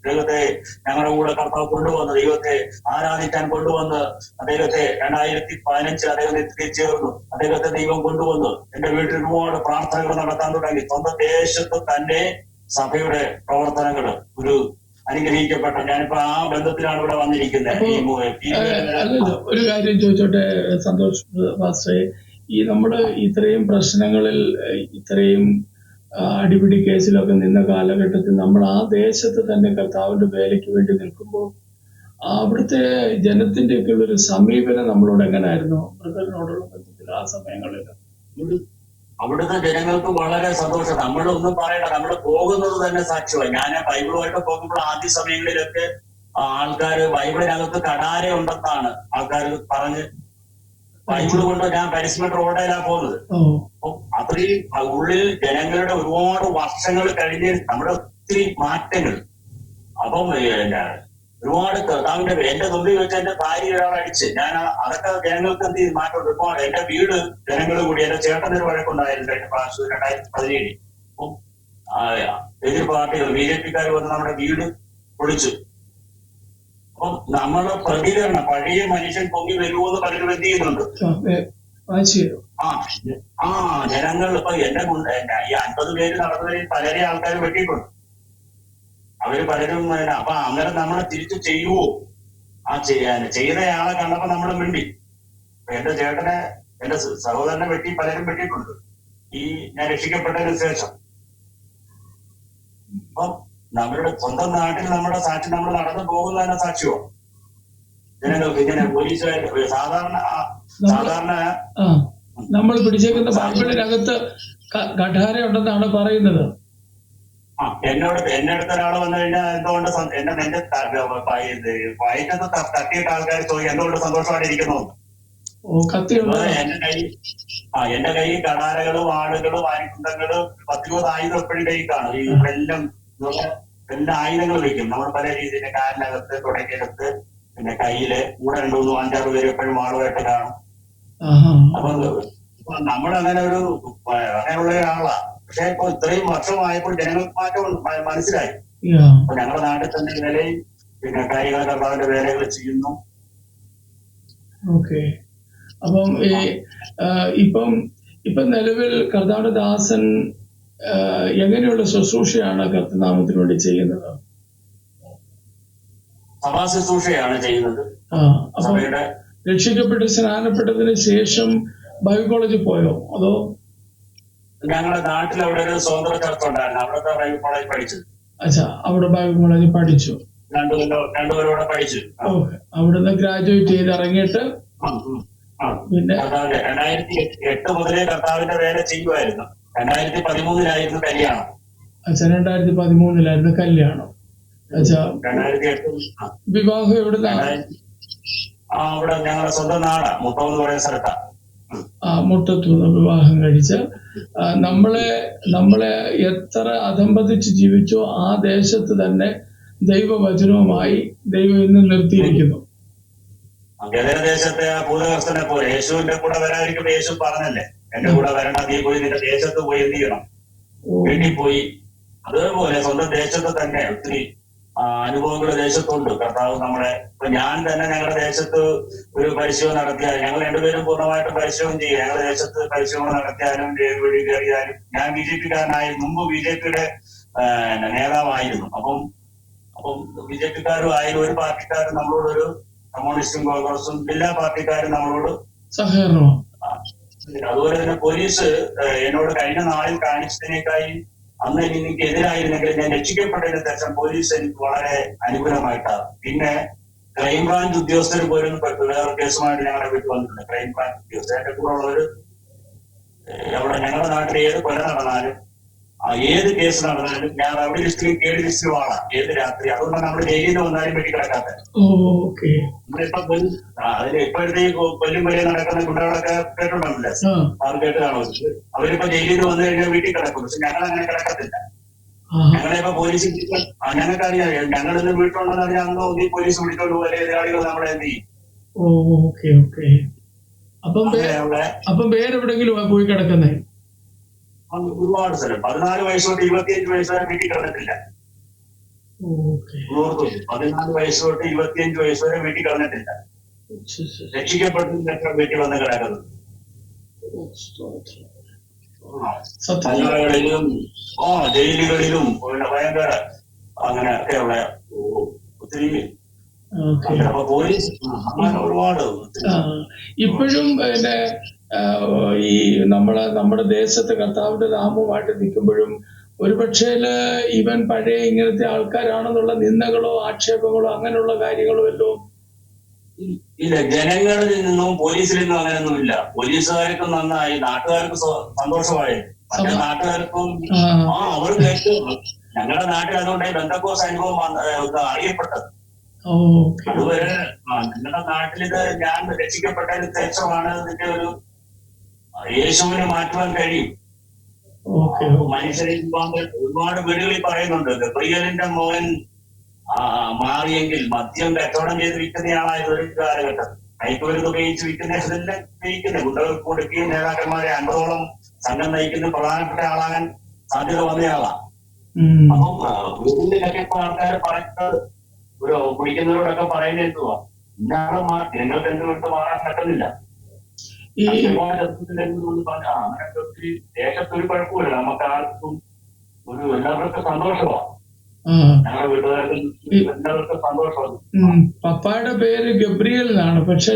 ദൈവത്തെ ഞങ്ങളുടെ കൂടെ കർത്താവ് കൊണ്ടുവന്ന്, ദൈവത്തെ ആരാധിക്കാൻ കൊണ്ടുവന്ന്, അദ്ദേഹത്തെ 2015 അദ്ദേഹത്തെ തിരിച്ചേർന്നു. അദ്ദേഹത്തെ ദൈവം കൊണ്ടുവന്ന് എന്റെ വീട്ടിൽ ഒരുപാട് പ്രാർത്ഥനകൾ നടത്താൻ തുടങ്ങി. സ്വന്തം ദേശത്ത് തന്നെ സഭയുടെ പ്രവർത്തനങ്ങൾ ഒരു അനുഗ്രഹിക്കപ്പെട്ട, ഞാനിപ്പോ ആ ബന്ധത്തിലാണ് ഇവിടെ വന്നിരിക്കുന്നത്. ഒരു കാര്യം ചോദിച്ചോട്ടെ സന്തോഷ് പാസ്റ്ററെ, ഈ നമ്മുടെ ഇത്രയും പ്രശ്നങ്ങളിൽ ഇത്രയും അടിപിടി കേസിലൊക്കെ നിന്ന കാലഘട്ടത്തിൽ നമ്മൾ ആ ദേശത്ത് തന്നെ കർത്താവിന്റെ വേലയ്ക്ക് വേണ്ടി നിൽക്കുമ്പോൾ അവിടുത്തെ ജനത്തിന്റെയൊക്കെ ഉള്ളൊരു സമീപനം നമ്മളോട് എങ്ങനെയായിരുന്നു ബ്രദറിനോടുള്ള ബന്ധത്തിൽ ആ സമയങ്ങളിൽ? അവിടുത്തെ ജനങ്ങൾക്ക് വളരെ സന്തോഷം. നമ്മളൊന്നും പറയണ്ട, നമ്മൾ പോകുന്നത് തന്നെ സാക്ഷ്യമായി. ഞാൻ ബൈബിളുമായിട്ട് പോകുമ്പോൾ ആദ്യ സമയങ്ങളിലൊക്കെ ആൾക്കാർ ബൈബിളിനകത്ത് കടാര ഉണ്ടെന്നാണ് ആൾക്കാർ പറഞ്ഞ്, ബൈബിള് കൊണ്ട് ഞാൻ പരിസ്മെന്റ് റോഡിലാണ് പോകുന്നത്. അപ്പം അത്രയും ഉള്ളിൽ ജനങ്ങളുടെ ഒരുപാട് വർഷങ്ങൾ കഴിഞ്ഞ് നമ്മുടെ ഒത്തിരി മാറ്റങ്ങൾ. അപ്പം ഒരുപാട് കർത്താവിന്റെ എന്റെ മുമ്പിൽ വെച്ച് എന്റെ ഭാര്യ ഒരാളടിച്ച് ഞാൻ അതൊക്കെ ജനങ്ങൾക്ക് എന്ത് മാറ്റം ഒരുപാട്. എന്റെ വീട് ജനങ്ങൾ കൂടി, എന്റെ ചേട്ടനൊരു വഴക്കുണ്ടായിരുന്നു 2017. അപ്പം എതിർ പാർട്ടികൾ BJP-ക്കാർ വന്ന് നമ്മുടെ വീട് പൊളിച്ചു. അപ്പം നമ്മളെ പ്രതികരണം, പഴയ മനുഷ്യൻ പൊങ്ങി വരുമോന്ന് പലരും എന്ത് ചെയ്യുന്നുണ്ട്. ജനങ്ങൾ ഇപ്പൊ എന്റെ ഈ 50 പേര് നടന്നവരിൽ പലരെ ആൾക്കാർ വെട്ടിയിട്ടുണ്ട്. അവര് പലരും അപ്പൊ അന്നേരം നമ്മളെ തിരിച്ചു ചെയ്യുവോ? ആ ചെയ്തയാളെ കണ്ടപ്പോ നമ്മൾ മിണ്ടി. എന്റെ ചേട്ടനെ, എന്റെ സഹോദരനെ വെട്ടി പലരും വെട്ടിയിട്ടുണ്ട് ഈ ഞാൻ രക്ഷിക്കപ്പെട്ടതിന് ശേഷം. അപ്പം നമ്മളുടെ സ്വന്തം നാട്ടിൽ നമ്മുടെ സാക്ഷി നമ്മൾ നടന്നു പോകുന്ന തന്നെ സാക്ഷിയോ ജനങ്ങൾക്ക്. ഇങ്ങനെ പോലീസുകാർ സാധാരണ നമ്മൾ പിടിച്ചേക്കുന്ന ബൈബിളിനകത്ത് കഠാര ഉണ്ടെന്നാണ് പറയുന്നത്. എന്റെ അടുത്ത് ഒരാൾ വന്നു കഴിഞ്ഞാൽ എന്തുകൊണ്ട് എന്റെ നെഞ്ച് വയറ്റത്ത് തട്ടിയിട്ട് ആൾക്കാർ ചോദിക്കും എന്തുകൊണ്ട് സന്തോഷമായിട്ട് ഇരിക്കുന്നു. എന്റെ കൈ കടാരകളും ആളുകളും ആയുധങ്ങളും 10-20 ആയുധം എപ്പോഴും കൈ കാണും. ഈ എല്ലാം ആയുധങ്ങൾ വെക്കും നമ്മൾ പല രീതിയിൽ. കാലിനകത്ത്, തുടക്കകത്ത്, പിന്നെ കയ്യില് കൂടെ 2-3-5-6 പേര് എപ്പോഴും ആളുമായിട്ട് കാണും. അപ്പൊ നമ്മളങ്ങനെ അങ്ങനെയുള്ള ഒരാളാ. പക്ഷെ ഇപ്പൊ ഇത്രയും വർഷമായപ്പോൾ ജനങ്ങൾക്ക് മാറ്റം മനസ്സിലായി. അപ്പൊ ഞങ്ങളുടെ നാട്ടിൽ തന്നെ നിലയിൽ പിന്നെ കായിക കർത്താവിന്റെ വേലകൾ ചെയ്യുന്നു. ഓക്കെ. അപ്പം ഇപ്പം നിലവിൽ കർത്താവിന്റെ ദാസൻ എങ്ങനെയുള്ള ശുശ്രൂഷയാണ് കർത്തനാമത്തിന് വേണ്ടി ചെയ്യുന്നത്? സഭാ ശുശ്രൂഷയാണ് ചെയ്യുന്നത്. സഭയുടെ രക്ഷിക്കപ്പെട്ട് സ്നാനപ്പെട്ടതിന് ശേഷം ബൈബിൾ കോളേജിൽ പോയോ? അതോ ഞങ്ങളുടെ നാട്ടിൽ അവിടെ ഒരു സ്വതന്ത്ര ചർച്ച ഉണ്ടായിരുന്നു, അവിടുത്തെ ബൈബിൾ കോളേജ് പഠിച്ചത്. അവിടെ ബൈബിൾ കോളേജിൽ പഠിച്ചു. 2 കൊല്ലം പഠിച്ചു. അവിടുന്ന് ഗ്രാജുവേറ്റ് ചെയ്ത് ഇറങ്ങിയിട്ട് പിന്നെ 2008 മുതലേ കർത്താവിന്റെ വേല ചെയ്യുമായിരുന്നു. 2013 കല്യാണം. അച്ഛാ 2013 കല്യാണം. അച്ഛാ 2008 വിവാഹം എവിടുന്ന? അവിടെ ഞങ്ങളുടെ സ്വന്തം നാടാ, മുട്ടം എന്ന് പറയുന്ന സ്ഥലത്താ. മുട്ടത്തുനിന്ന് വിവാഹം കഴിച്ച് നമ്മളെ എത്ര അധംപതിച്ച് ജീവിച്ചോ ആ ദേശത്ത് തന്നെ ദൈവവചനവുമായി ദൈവം ഇന്ന് നിർത്തിയിരിക്കുന്നു. ദേശത്തെ ഭൂതകർത്തനെ പോലെ യേശുവിന്റെ കൂടെ വരാതിരിക്കുമ്പോ യേശു പറഞ്ഞല്ലേ, എന്റെ കൂടെ വരണ്ട, നീ പോയി നിന്റെ ദേശത്ത് പോയി എന്ത് ചെയ്യണം, വീട്ടിൽ പോയി. അതേപോലെ സ്വന്തം ദേശത്ത് തന്നെ ഒത്തിരി അനുഭവങ്ങൾ ദേശത്തുണ്ട്. കർത്താവ് നമ്മളെ, ഇപ്പൊ ഞാൻ തന്നെ ഞങ്ങളുടെ ദേശത്ത് ഒരു പരിശോധന നടത്തിയാൽ, ഞങ്ങൾ രണ്ടുപേരും പൂർണ്ണമായിട്ട് പരിശോധന ചെയ്യുക. ഞങ്ങളുടെ ദേശത്ത് പരിശോധന നടത്തിയാലും വഴി കയറിയാലും, ഞാൻ BJP-കാരനായി മുമ്പ് BJP-യുടെ നേതാവായിരുന്നു. അപ്പം BJP-ക്കാരും ആയാലും ഒരു പാർട്ടിക്കാരും നമ്മളോടൊരു കമ്മ്യൂണിസ്റ്റും കോൺഗ്രസും എല്ലാ പാർട്ടിക്കാരും നമ്മളോട് സഹകരണം. അതുപോലെ തന്നെ പോലീസ് എന്നോട് കഴിഞ്ഞ നാളിൽ കാണിച്ചതിനേക്കായി അന്ന് എനിക്ക് എതിരായിരുന്നെങ്കിൽ ഞാൻ രക്ഷിക്കപ്പെട്ടതിന് ശേഷം പോലീസ് എനിക്ക് വളരെ അനുകൂലമായിട്ടാണ്. പിന്നെ ക്രൈംബ്രാഞ്ച് ഉദ്യോഗസ്ഥർ പോലും വേറെ കേസുമായിട്ട് ഞങ്ങളുടെ വീട്ടിൽ വന്നിട്ടുണ്ട്. ക്രൈംബ്രാഞ്ച് ഉദ്യോഗസ്ഥർ എന്റെ കൂടെ ഉള്ളവര് അവിടെ ഞങ്ങളുടെ നാട്ടിൽ ഏത് കൊല നടന്നാലും ഏത് കേസ് നടന്നാലും ഞാൻ അവിടെ ലിസ്റ്റിലും കേട് ലിസ്റ്റിലും ആളാ ഏത് രാത്രി. അതുകൊണ്ട് നമ്മൾ ജയിലിൽ നിന്ന് വന്നാലും വെട്ടി കിടക്കാത്ത നമ്മളിപ്പോ അതിന് ഇപ്പോഴത്തെ ഈ കൊല്ലും വലിയ നടക്കുന്ന കുട്ടികളൊക്കെ കേട്ടിട്ടുണ്ടല്ലേ, അവർ കേട്ട് കാണുമോ? അവരിപ്പോ ജയിലിൽ നിന്ന് വന്നു കഴിഞ്ഞാൽ വീട്ടിൽ കിടക്കും. പക്ഷെ ഞങ്ങൾ അങ്ങനെ കിടക്കത്തില്ല. ഞങ്ങളിപ്പോ പോലീസ് ഞങ്ങൾക്കറിയാം, ഞങ്ങളിന്ന് വീട്ടിലുണ്ടെന്ന് അറിയാം, അന്ന് പോലീസ് വിളിച്ചോണ്ട് പോലെ എതിരാളികൾ നമ്മളെ എന്ത് ചെയ്യും. അപ്പം വേറെവിടെങ്കിലും പോയി കിടക്കുന്നേ? ഒരുപാട് സ്ഥലം. 14 വയസ്സ് തൊട്ട് 25 വയസ്സ് വരെ വീട്ടിൽ കിടന്നിട്ടില്ല. 14 വയസ്സ് തൊട്ട് 25 വയസ്സ് വരെ വീട്ടിൽ കിടന്നിട്ടില്ല. രക്ഷിക്കപ്പെട്ട വീട്ടിൽ വന്ന് കിടക്കുന്നത്. സത്യങ്ങളിലും ജയിലുകളിലും ഭയങ്കര അങ്ങനെയൊക്കെയുള്ള ഒത്തിരി പോലീസ് ഒരുപാട്. ഇപ്പോഴും ഈ നമ്മുടെ ദേശത്ത് കർത്താവിന്റെ നാമവുമായിട്ട് നിൽക്കുമ്പോഴും ഒരുപക്ഷേ ഇവൻ പഴയ ഇങ്ങനത്തെ ആൾക്കാരാണെന്നുള്ള നിന്ദകളോ ആക്ഷേപങ്ങളോ അങ്ങനെയുള്ള കാര്യങ്ങളോ വല്ലോ ഇല്ല. ജനങ്ങളിൽ നിന്നും പോലീസിൽ നിന്നും അങ്ങനെയൊന്നുമില്ല. പോലീസുകാർക്ക് നന്നായി, നാട്ടുകാർക്ക് സന്തോഷമായി. മറ്റേ നാട്ടുകാർക്കും അവർ കേട്ടു. ഞങ്ങളുടെ നാട്ടിൽ അതുകൊണ്ടായി ബന്ധക്കോസ് അനുഭവം അറിയപ്പെട്ടത്. അതുവരെ ഞങ്ങളുടെ നാട്ടിലിത് ഞാൻ രക്ഷിക്കപ്പെട്ടതിന് ശേഷമാണ് ഇതിന്റെ ഒരു യേശുവിനെ മാറ്റുവാൻ കഴിയും. മനുഷ്യരെ ഒരുപാട് വീടുകളിൽ പറയുന്നുണ്ട്, ഗബ്രിയേലിന്റെ മോൻ മാറിയെങ്കിൽ മദ്യം കച്ചവടം ചെയ്ത് വിൽക്കുന്നയാളായത് ഒരു കാലഘട്ടം. മയക്കുമരുന്ന് ഉപയോഗിച്ച് വിൽക്കുന്നതെല്ലാം ഉപയോഗിക്കുന്നത് ഗുണ്ടകൾക്ക് കൊടുക്കുകയും നേതാക്കന്മാരെ 50ഓളം സംഘം നയിക്കുന്ന പ്രധാനപ്പെട്ട ആളാകാൻ സാധ്യത വന്നയാളാണ്. അപ്പം വീട്ടിലൊക്കെ ഇപ്പൊ ആൾക്കാർ പറയുന്നത് കുടിക്കുന്നവരോടൊക്കെ പറയുന്നത് എന്തുവാ, ഇന്നാളെ മാറ്റി നിങ്ങൾക്ക് എന്ത് വിട്ട് മാറാൻ പറ്റുന്നില്ല. അങ്ങനെയൊക്കെ ഒത്തിരി ദേശത്തൊരു കുഴപ്പമില്ല. നമുക്ക് ആർക്കും എല്ലാവർക്കും സന്തോഷമാണ്. ഞങ്ങളുടെ വീട്ടുകാർക്ക് എല്ലാവർക്കും സന്തോഷമാണ്. പപ്പായുടെ പേര് ഗബ്രിയേൽ എന്നാണ്. പക്ഷേ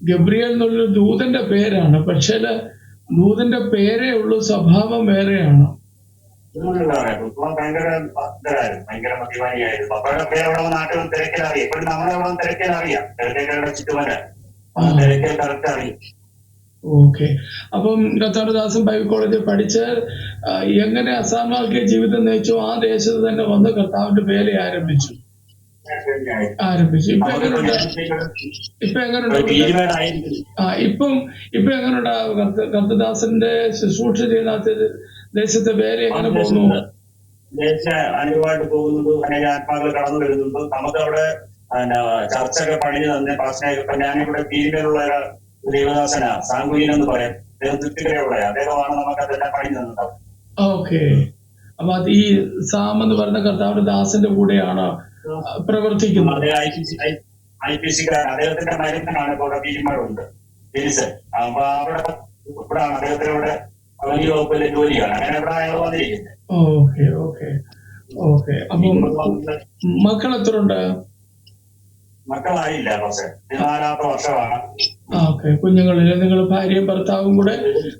ഗബ്രിയേൽ എന്നുള്ളൊരു ദൂതന്റെ പേരാണ്. പക്ഷേ ദൂതന്റെ പേരേ ഉള്ളൂ, സ്വഭാവം വേറെയാണ്. ഭയങ്കര മദ്യപാനിയായിരുന്നു. പപ്പയുടെ പേരവിടെ നാട്ടിൽ തിരക്കിലറിയാം. ഇപ്പോഴും നമ്മളെവിടെ തിരക്കിലറിയാം. തിരക്കേക്കയുടെ ചുറ്റുമല തിരക്കേൽ കറക്റ്റ് അറിയും. അപ്പം കർത്താരദാസൻ ബൈബിൾ കോളേജിൽ പഠിച്ച് എങ്ങനെ അസാമാന്യ ജീവിതം നയിച്ചു ആ ദേശത്ത് തന്നെ വന്ന് കർത്താവിന്റെ പേര് ആരംഭിച്ചു. ഇപ്പൊ എങ്ങനെയുണ്ട്? ഇപ്പൊ എങ്ങനെയുണ്ടാവും കർത്തദാസന്റെ ശുശ്രൂഷ ചെയ്യുന്ന ദേശത്തെ പേര് എങ്ങനെ പോകുന്നു? അനുഭവമായിട്ട് പോകുന്നുണ്ട്. അനേക ആത്മാക്കൾ കടന്നു വരുന്നുണ്ട്. നമുക്ക് അവിടെ ചർച്ചൊക്കെ പണിഞ്ഞു തന്നെ പാസ്റ്റനായി. ഞാനിവിടെ പീരിമേലുള്ള ദേവദാസനാ, സാങ്കുലീൻ എന്ന് പറയാം. അദ്ദേഹം തൃപ്തികരയുള്ള അദ്ദേഹമാണ് നമുക്ക് അതെല്ലാം പണിഞ്ഞു തന്നിട്ടുണ്ടാവും. അപ്പൊ അത് ഈ സാം എന്ന് പറയുന്ന കർത്താവിന്റെ ദാസന്റെ കൂടെയാണ് പ്രവർത്തിക്കുന്നത്. IPC-കാരൻ, അദ്ദേഹത്തിന്റെ മരുന്നാണ് ഇപ്പോൾ ഇവിടെ പീരിമേടുണ്ട് ജെനിസൺ. അപ്പൊ അവിടെ ഇവിടാണ് അദ്ദേഹത്തിനോട് വലിയ വകുപ്പിലെ ജോലിയാണ്. അങ്ങനെ ഇവിടെ അയാൾ വന്നിരിക്കുന്നത്. മക്കൾ എത്ര ഉണ്ട്? മക്കളായില്ല, പക്ഷെ 4-ാമത്തെ വർഷമാണ്. കുഞ്ഞുങ്ങളില് നിങ്ങൾ ഭാര്യയും ഭർത്താവും കൂടെ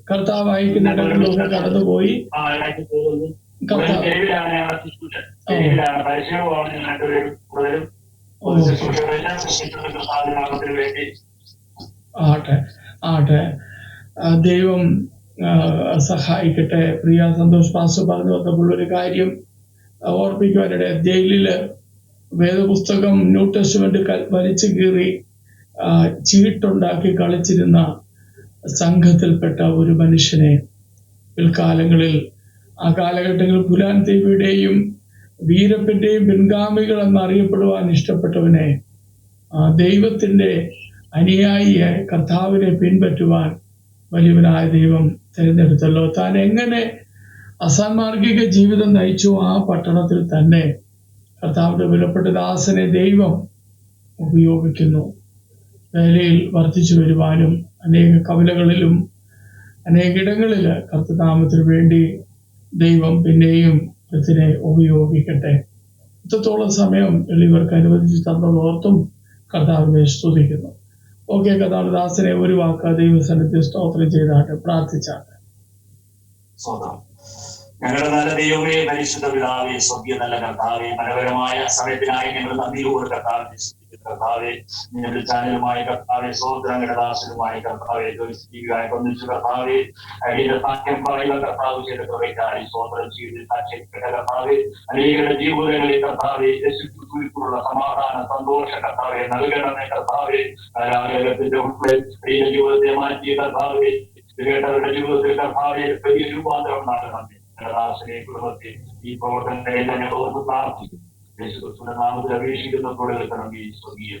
കർത്താവ് അയക്കുന്നിടങ്ങളിലൊക്കെ കടന്നുപോയി. ആട്ടെ. ദൈവം സഹായിക്കട്ടെ. പ്രിയ സന്തോഷ് പാസ്റ്റർ പറഞ്ഞു വന്നപ്പോൾ ഒരു കാര്യം ഓർപ്പിക്കുവാനിടെ, ജയിലില് വേദപുസ്തകം ന്യൂ ടെസ്റ്റ്മെന്റ് വലിച്ചു കീറി ചീട്ടുണ്ടാക്കി കളിച്ചിരുന്ന സംഘത്തിൽപ്പെട്ട ഒരു മനുഷ്യനെ പിൽക്കാലങ്ങളിൽ, ആ കാലഘട്ടങ്ങളിൽ പുലാൻ ദേവിയുടെയും വീരപ്പന്റെയും പിൻഗാമികൾ എന്നറിയപ്പെടുവാൻ ഇഷ്ടപ്പെട്ടവനെ, ദൈവത്തിന്റെ അനുയായിയെ, കർത്താവിനെ പിൻപറ്റുവാൻ വലിയവനായ ദൈവം തിരഞ്ഞെടുത്തല്ലോ. താൻ എങ്ങനെ അസാൻമാർഗിക ജീവിതം നയിച്ചു, ആ പട്ടണത്തിൽ തന്നെ കർത്താവിന്റെ വിലപ്പെട്ട ദാസനെ ദൈവം ഉപയോഗിക്കുന്നു. വേലയിൽ വർദ്ധിച്ചു വരുവാനും അനേക കവലകളിലും അനേകിടങ്ങളിൽ കർത്തനാമത്തിന് വേണ്ടി ദൈവം പിന്നെയും ഇതിനെ ഉപയോഗിക്കട്ടെ. ഇത്രത്തോളം സമയം എളിയവർക്ക് അനുവദിച്ച് തന്നതോർത്തും കർത്താവിനെ സ്തുതിക്കുന്നു. ഓക്കെ, കർത്താവിന്റെ ദാസനെ ഒരു വാക്ക് ദൈവസന്നിധി സ്തോത്രം ചെയ്താട്ടെ, പ്രാർത്ഥിച്ചാട്ടെ. ഞങ്ങളുടെ നല്ല ദൈവമേ, പരിശുദ്ധ പിതാവേ, സ്വർഗീയ നല്ല കർത്താവേ, മനോഹരമായ സമയത്തിനായി ഞങ്ങൾ നന്ദിയോട് കർത്താവിനെ കർത്താവെ, ഞങ്ങളുടെ ചാനലുമായി കർത്താവെ, സഹോദരങ്ങളുടെ ദാസനുമായി കർത്താവെ, ജീവിതമായി ഒന്നിച്ചു കർത്താവെ, അടിയുടെ സാക്ഷ്യം പറയുക കർത്താവ് ചെയ്ത കുറേക്കാരി സഹോദരൻ ജീവിതത്തിൽ സാക്ഷ്യപ്പെട്ട കർത്താവെ, അനേകരുടെ ജീവിതങ്ങളിൽ കർത്താവെ യേശുക്രിസ്തുവിലുള്ള സമാധാന സന്തോഷ കർത്താവെ നൽകണമേ കർത്താവെ. കാലാകാലത്തിന്റെ ഉള്ളിൽ അടിയുടെ ജീവിതത്തെ മാറ്റിയ കർത്താവെ, കേട്ടവരുടെ ജീവിതത്തിൽ കർത്താവെ വലിയ രൂപാന്തരം നടക്കണമേ. ദാസനെ കുടുംബത്തെ ഈ പ്രവർത്തനങ്ങളെല്ലാം ഞങ്ങൾ ഓർത്ത് പ്രാർത്ഥിക്കുന്നു. യേശുക്രിസ്തുവിന്റെ നാമത്തിൽ അപേക്ഷിക്കുന്ന തുടങ്ങണം ഈ സ്വർഗീയ.